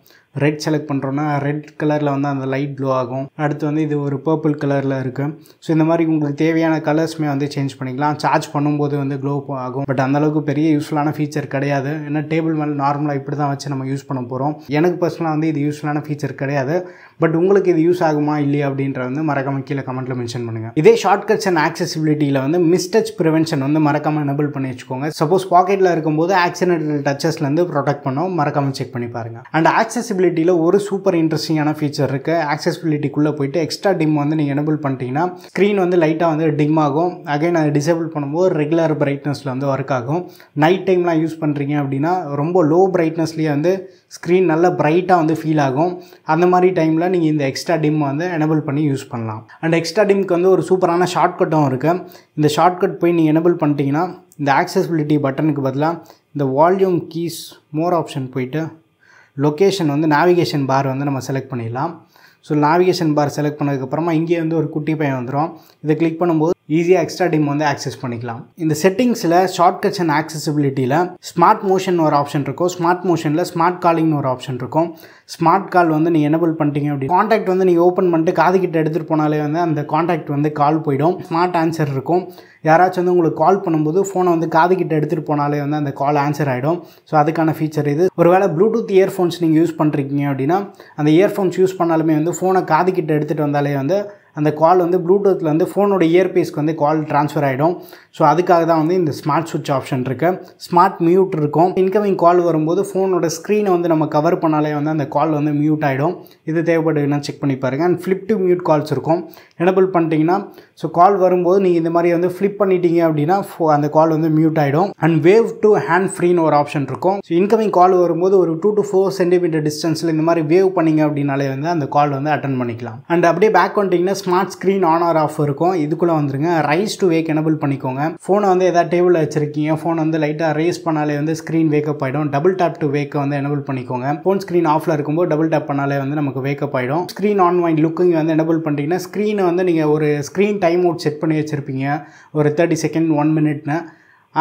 ரெட் செலக்ட் பண்ணுறோன்னா ரெட் கலரில் வந்து அந்த லைட் க்ளோ ஆகும். அடுத்து வந்து இது ஒரு பர்பிள் கலரில் இருக்குது. ஸோ இந்த மாதிரி உங்களுக்கு தேவையான கலர்ஸ்மே வந்து சேஞ்ச் பண்ணிக்கலாம். சார்ஜ் பண்ணும்போது வந்து க்ளோ ஆகும். பட் அந்தளவுக்கு பெரிய யூஸ்ஃபுல்லான ஃபீச்சர் கிடையாது. ஏன்னா டேபிள் மேலே நார்மலாக இப்படி தான் வச்சு நம்ம யூஸ் பண்ண போகிறோம். எனக்கு பர்சனலாக வந்து இது யூஸ்ஃபுல்லான ஃபீச்சர் கிடையாது. பட் உங்களுக்கு இது யூஸ் ஆகுமா இல்லையா அப்படின்ற வந்து மறக்காமல் கீழே கமெண்ட்டில் மென்ஷன் பண்ணுங்கள். இதே ஷார்ட்கட்ஸ் அண்ட் ஆக்சசிபிலிட்டியில் வந்து மிஸ்டச் ப்ரிவென்ஷன் வந்து மறக்காமல் எனேபிள் பண்ணி வச்சுக்கோங்க. சப்போஸ் பாக்கெட்டில் இருக்கும்போது ஆக்சிடென்டல் டச்சஸ்லேருந்து ப்ரொடெக்ட் பண்ணோம். மறக்காமல் செக் பண்ணி பாருங்கள். அண்ட் ஆக்சசிபிலிட்டியில் ஒரு சூப்பர் இன்ட்ரெஸ்டிங்கான ஃபீச்சர் இருக்குது. ஆக்சசிபிலிட்டிக்குள்ளே போயிட்டு எக்ஸ்ட்ரா டிம் வந்து நீங்கள் எனேபிள் பண்ணிட்டீங்கன்னா ஸ்க்ரீன் வந்து லைட்டாக வந்து டிம் ஆகும். அகைன் அதை டிசேபிள் பண்ணும்போது ரெகுலர் பிரைட்னஸில் வந்து ஒர்க் ஆகும். நைட் டைம்லாம் யூஸ் பண்ணுறீங்க அப்படின்னா ரொம்ப லோ பிரைட்னஸ்லேயே வந்து ஸ்க்ரீன் நல்லா பிரைட்டாக வந்து ஃபீல் ஆகும். அந்த மாதிரி டைமில் நீங்கள் இந்த எக்ஸ்ட்ரா டிம் வந்து எனேபிள் பண்ணி யூஸ் பண்ணலாம். அண்ட் எக்ஸ்ட்ரா டிம்க்கு வந்து ஒரு சூப்பரான ஷார்ட்கட்டும் இருக்குது. இந்த ஷார்ட்கட் போய் நீங்கள் எனேபிள் பண்ணிட்டீங்கன்னா இந்த ஆக்சசிபிலிட்டி பட்டனுக்கு பதிலாக இந்த வால்யூம் கீஸ் மோர் ஆப்ஷன் போயிட்டு லொக்கேஷன் வந்து நேவிகேஷன் பார் வந்து நம்ம செலக்ட் பண்ணிடலாம். ஸோ நேவிகேஷன் பார் செலக்ட் பண்ணதுக்கப்புறமா இங்கே வந்து ஒரு குட்டி பையன் வந்துடும். இதை கிளிக் பண்ணும்போது ஈஸியாக எக்ஸ்ட்ரா டிம் வந்து ஆக்சஸ் பண்ணிக்கலாம். இந்த செட்டிங்ஸில் ஷார்ட்கட்ஸ் அண்ட் ஆக்சசிபிலிட்டியில் ஸ்மார்ட் மோஷன் ஒரு ஆப்ஷன் இருக்கும். ஸ்மார்ட் மோஷனில் ஸ்மார்ட் காலிங்னு ஒரு ஆப்ஷன் இருக்கும். ஸ்மார்ட் கால் வந்து நீங்கள் எனேபிள் பண்ணிட்டீங்க அப்படி காண்டாக்ட் வந்து நீங்கள் ஓப்பன் பண்ணிட்டு காதுகிட்ட எடுத்துகிட்டு போனாலே வந்து அந்த காண்டாக்ட் வந்து கால் போயிடும். ஸ்மார்ட் ஆன்சர் இருக்கும். யாராச்சும் வந்து உங்களுக்கு கால் பண்ணும்போது ஃபோனை வந்து காதுகிட்ட எடுத்துகிட்டு போனாலே வந்து அந்த கால் ஆன்சர் ஆகிடும். ஸோ அதுக்கான ஃபீச்சர் இது. ஒருவேளை ப்ளூடூத் இயர்ஃபோன்ஸ் நீங்கள் யூஸ் பண்ணுறீங்க அப்படின்னா அந்த இயர்ஃபோன்ஸ் யூஸ் பண்ணாலுமே வந்து ஃபோனை காதுகிட்ட எடுத்துகிட்டு வந்தாலே வந்து அந்த கால் வந்து ப்ளூடூத்தில் வந்து ஃபோனோட இயர்பீஸ்க்கு வந்து கால் ட்ரான்ஸ்ஃபர் ஆகிடும். ஸோ அதுக்காக தான் வந்து இந்த ஸ்மார்ட் சுவிட்ச் ஆப்ஷன் இருக்குது. ஸ்மார்ட் மியூட் இருக்கும். இன்கமிங் கால் வரும்போது ஃபோனோட ஸ்க்ரீனை வந்து நம்ம கவர் பண்ணாலே வந்து அந்த கால் வந்து மியூட் ஆகிடும். இது தேவைப்படுதுன்னா செக் பண்ணி பாருங்கள். And flip to mute calls இருக்கும். எனேபிள் பண்ணிட்டீங்கன்னா ஸோ கால் வரும்போது நீங்கள் இந்த மாதிரி வந்து ஃப்ளிப் பண்ணிட்டீங்க அப்படின்னா அந்த கால் வந்து மியூட் ஆகிடும். அண்ட் வேவ் டு ஹேண்ட் ஃப்ரீன்னு ஒரு ஆப்ஷன் இருக்கும். ஸோ இன்கமிங் கால் வரும்போது ஒரு 2 to 4 சென்டிமீட்டர் டிஸ்டன்ஸில் இந்த மாதிரி வேவ் பண்ணிங்க அப்படின்னாலே வந்து அந்த கால் வந்து அட்டன் பண்ணிக்கலாம். அண்ட் அப்படியே பேக் வந்துட்டிங்கன்னா smart screen on or off இருக்கும். இதுக்குள்ளே வந்துருங்க. ரைஸ் டு வேக் எனேபிள் பண்ணிக்கோங்க. ஃபோனை வந்து எதாவது டேபிளில் வச்சிருக்கீங்க, ஃபோன் வந்து லைட்டாக ரேஸ் பண்ணாலே வந்து ஸ்க்ரீன் வேக்கப் ஆகிடும். டபுள் டேப் டு வேக்கை வந்து எனேபிள் பண்ணிக்கோங்க. ஃபோன் ஸ்க்ரீன் ஆஃபில் இருக்கும்போது டபுள் டேப் பண்ணாலே வந்து நமக்கு வேக்கப் ஆகிடும். ஸ்க்ரீன் ஆன் மைண்ட் லுக்கிங் வந்து எனேபிள் பண்ணிட்டீங்கன்னா ஸ்க்ரீனை வந்து நீங்கள் ஒரு ஸ்க்ரீன் டைம் அவுட் செட் பண்ணி வச்சுருப்பீங்க ஒரு 30 செகண்ட் 1 மினிட்னு.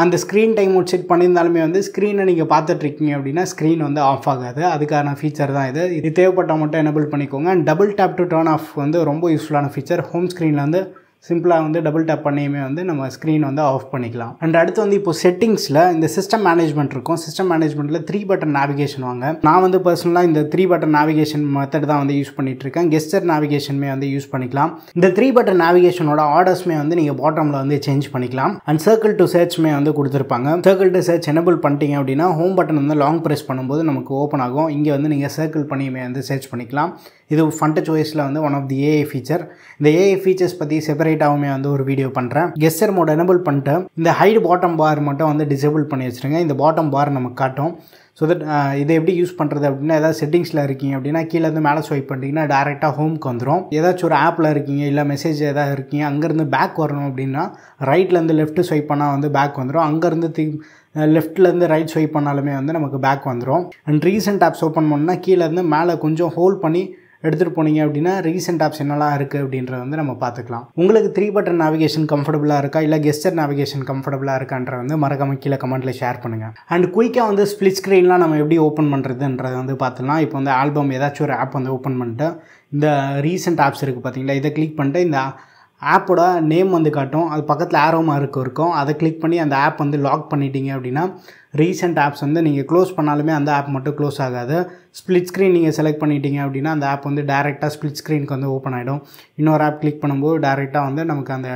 அந்த ஸ்க்ரீன் டைம் அவுட் செட் பண்ணியிருந்தாலுமே வந்து ஸ்க்ரீனை நீங்கள் பார்த்துட்ருக்கீங்க அப்படின்னா ஸ்க்ரீன் வந்து ஆஃப் ஆகாது. அதுக்கான ஃபீச்சர் தான் இது. இது தேவைப்பட்டால் மட்டும் எனேபிள் பண்ணிக்கோங்க. And double tape to turn of வந்து ரொம்ப யூஸ்ஃபுல்லான ஃபீச்சர். ஹோம் ஸ்க்ரீனில் வந்து சிம்பிளாக வந்து டபுள் டேப் பண்ணியுமே வந்து நம்ம ஸ்க்ரீன் வந்து ஆஃப் பண்ணிக்கலாம். அண்ட் அடுத்து வந்து இப்போ செட்டிங்ஸில் இந்த சிஸ்டம் மேனேஜ்மெண்ட் இருக்கும். சிஸ்டம் மேனேஜ்மெண்ட்டில் 3 பட்டன் நேவிகேஷன் வாங்க. நான் வந்து பர்சனலாக இந்த 3 பட்டன் நேவிகேஷன் மெத்தட் தான் வந்து யூஸ் பண்ணிட்டு இருக்கேன். கெஸ்டர் நேவிகேஷனுமே வந்து யூஸ் பண்ணிக்கலாம். இந்த 3 பட்டன் நேவிகேஷனோட ஆர்டர்ஸ்மே வந்து நீங்கள் பாட்டமில் வந்து சேஞ்ச் பண்ணிக்கலாம். அண்ட் சர்க்கிள் டு சர்ச்மே வந்து கொடுத்துருப்பாங்க. சர்க்கிள் டு சர்ச் எனபிள் பண்ணிட்டீங்க அப்படின்னா ஹோம் பட்டன் வந்து லாங் ப்ரெஸ் பண்ணும்போது நமக்கு ஓப்பன் ஆகும். இங்கே வந்து நீங்கள் சர்க்கிள் பண்ணியுமே வந்து சர்ச் பண்ணிக்கலாம். இது ஃபன்டச் OSல வந்து one of the AI feature. இந்த ஏஐ ஃபீச்சர்ஸ் பற்றி செப்பரேட்டாகவுமே வந்து ஒரு வீடியோ பண்ணுறேன். கெஸ்டர் மோட் எனபிள் பண்ணிட்டு இந்த ஹைட் பாட்டம் பார் மட்டும் வந்து டிசேபிள் பண்ணி வச்சுருங்க. இந்த பாட்டம் பார் நமக்கு காட்டும். ஸோ தட் இதை எப்படி யூஸ் பண்ணுறது அப்படின்னா, ஏதாவது செட்டிங்ஸில் இருக்கீங்க அப்படின்னா கீழே இருந்து மேலே ஸ்வைப் பண்ணிட்டீங்கன்னா டேரெக்டாக ஹோம்க்கு வந்துடும். ஏதாச்சும் ஒரு ஆப்பில் இருக்கீங்க இல்லை மெசேஜ் ஏதாவது இருக்கீங்க, அங்கேருந்து பேக் வரணும் அப்படின்னா ரைட்லேருந்து லெஃப்ட்டு ஸ்வைப் பண்ணால் வந்து பேக் வந்துடும். அங்கேருந்து லெஃப்ட்லேருந்து ரைட் ஸ்வைப் பண்ணாலுமே வந்து நமக்கு பேக் வந்துடும். அண்ட் ரீசெண்ட் ஆப்ஸ் ஓப்பன் பண்ணால் கீழேருந்து மேலே கொஞ்சம் ஹோல்ட் பண்ணி எடுத்துகிட்டு போனீங்க அப்படின்னா ரீசெண்ட் ஆப்ஸ் என்னெல்லாம் இருக்குது அப்படின்றத வந்து நம்ம பார்த்துக்கலாம். உங்களுக்கு 3 பட்டன் நேவிகேஷன் கம்ஃபர்டபுளாக இருக்கா இல்லை கெஸ்டர் நேவிகேஷன் கம்ஃபர்டபுளாக இருக்கான்ற வந்து மறக்காம கீழே கமெண்ட்டில் ஷேர் பண்ணுங்கள். அண்ட் குயிக்காக வந்து ஸ்ப்ளிட் ஸ்க்ரீன்லாம் நம்ம எப்படி ஓப்பன் பண்ணுறதுன்றதை வந்து பார்த்துலாம். இப்போ வந்து ஆல்பம் ஏதாச்சும் ஒரு ஆப் வந்து ஓப்பன் பண்ணிட்டு இந்த ரீசெண்ட் ஆப்ஸ் இருக்குது பார்த்தீங்களா, இதை கிளிக் பண்ணிட்டு இந்த ஆப்போட நேம் வந்து காட்டும். அது பக்கத்தில் ஆரோ மார்க் இருக்கும். அதை கிளிக் பண்ணி அந்த ஆப் வந்து லாக் பண்ணிட்டீங்க அப்படின்னா ரீசெண்ட் ஆப்ஸ் வந்து நீங்கள் க்ளோஸ் பண்ணாலுமே அந்த ஆப் மட்டும் க்ளோஸ் ஆகாது. ஸ்ப்ளிட் ஸ்க்ரீன் நீங்கள் செலக்ட் பண்ணிட்டீங்க அப்படின்னா அந்த ஆப் வந்து டேரெக்டாக ஸ்ப்ளிட் ஸ்க்ரீனுக்கு வந்து ஓப்பன் ஆகிடும். இன்னொரு ஆப் கிளிக் பண்ணும்போது டேரெக்டாக வந்து நமக்கு அந்த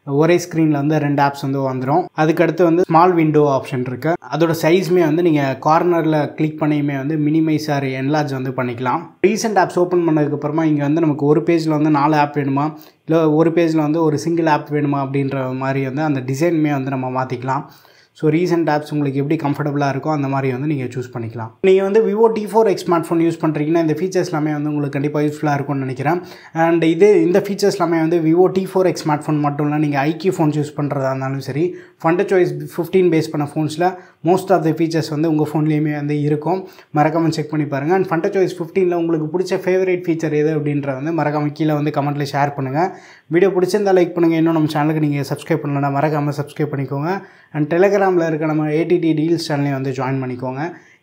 ஒரே ஸ்க்ரீனில் வந்து 2 ஆப்ஸ் வந்து வந்துடும். அதுக்கடுத்து வந்து ஸ்மால் விண்டோ ஆப்ஷன் இருக்குது. அதோட சைஸுமே வந்து நீங்கள் கார்னரில் கிளிக் பண்ணியுமே வந்து மினிமைஸ் ஆர் என்லார்ஜ் வந்து பண்ணிக்கலாம். ரீசெண்ட் ஆப்ஸ் ஓப்பன் பண்ணதுக்கப்புறமா இங்கே வந்து நமக்கு ஒரு பேஜில் வந்து 4 ஆப் வேணுமா இல்லை ஒரு பேஜில் வந்து ஒரு சிங்கிள் ஆப் வேணுமா அப்படின்ற மாதிரி வந்து அந்த டிசைனுமே வந்து நம்ம மாற்றிக்கலாம். ஸோ ரீசெண்ட் ஆப்ஸ் உங்களுக்கு எப்படி கம்ஃபர்டபுளாக இருக்கோ அந்த மாதிரி வந்து நீங்கள் சூஸ் பண்ணிக்கலாம். நீங்கள் வந்து Vivo T4X smart phone use பண்ணுறீங்கன்னா இந்த ஃபீச்சர்ஸ் எல்லாமே வந்து உங்களுக்கு கண்டிப்பாக யூஸ்ஃபுல்லாக இருக்கும்னு நினைக்கிறேன். அண்ட் இந்த ஃபீச்சர்ஸ் எல்லாமே வந்து விவோ T4X ஸ்மார்ட் ஃபோன் மட்டும் இல்லை, நீங்கள் IQ ஃபோன்ஸ் யூஸ் பண்ணுறதா இருந்தாலும் சரி, ஃபன்டச் OS 15 பேஸ் பண்ண ஃபோன்ஸில் மோஸ்ட் ஆஃப் த ஃபீச்சர்ஸ் வந்து உங்கள் ஃபோன்லேயுமே வந்து இருக்கும். மறக்காமல் செக் பண்ணி பாருங்கள். அண்ட் ஃபன்டச் OS 15ல் உங்களுக்கு பிடிச்ச ஃபேவரேட் ஃபீச்சர் எது அப்படின்றத வந்து மறக்காமல் கீழே வந்து கமெண்ட்டில் ஷேர் பண்ணுங்கள். வீடியோ பிடிச்சிருந்தால் லைக் பண்ணுங்கள். இன்னும் நம்ம சேனலுக்கு நீங்கள் சப்ஸ்கிரைப் பண்ணலன்னா மறக்காமல் சப்ஸ்கிரைப் பண்ணிக்கோங்க. அண்ட் டெலிகிராமில் இருக்க நம்ம ATT டீல்ஸ் சேனலையும் வந்து ஜாயின் பண்ணிக்கோங்க.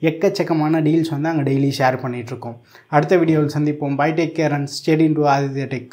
எக்கச்சக்கமான டீல்ஸ் வந்து அங்கே டெய்லி ஷேர் பண்ணிகிட்ருக்கோம். அடுத்த வீடியோவில் சந்திப்போம். Bye, take care and stay tuned to Aditya tech.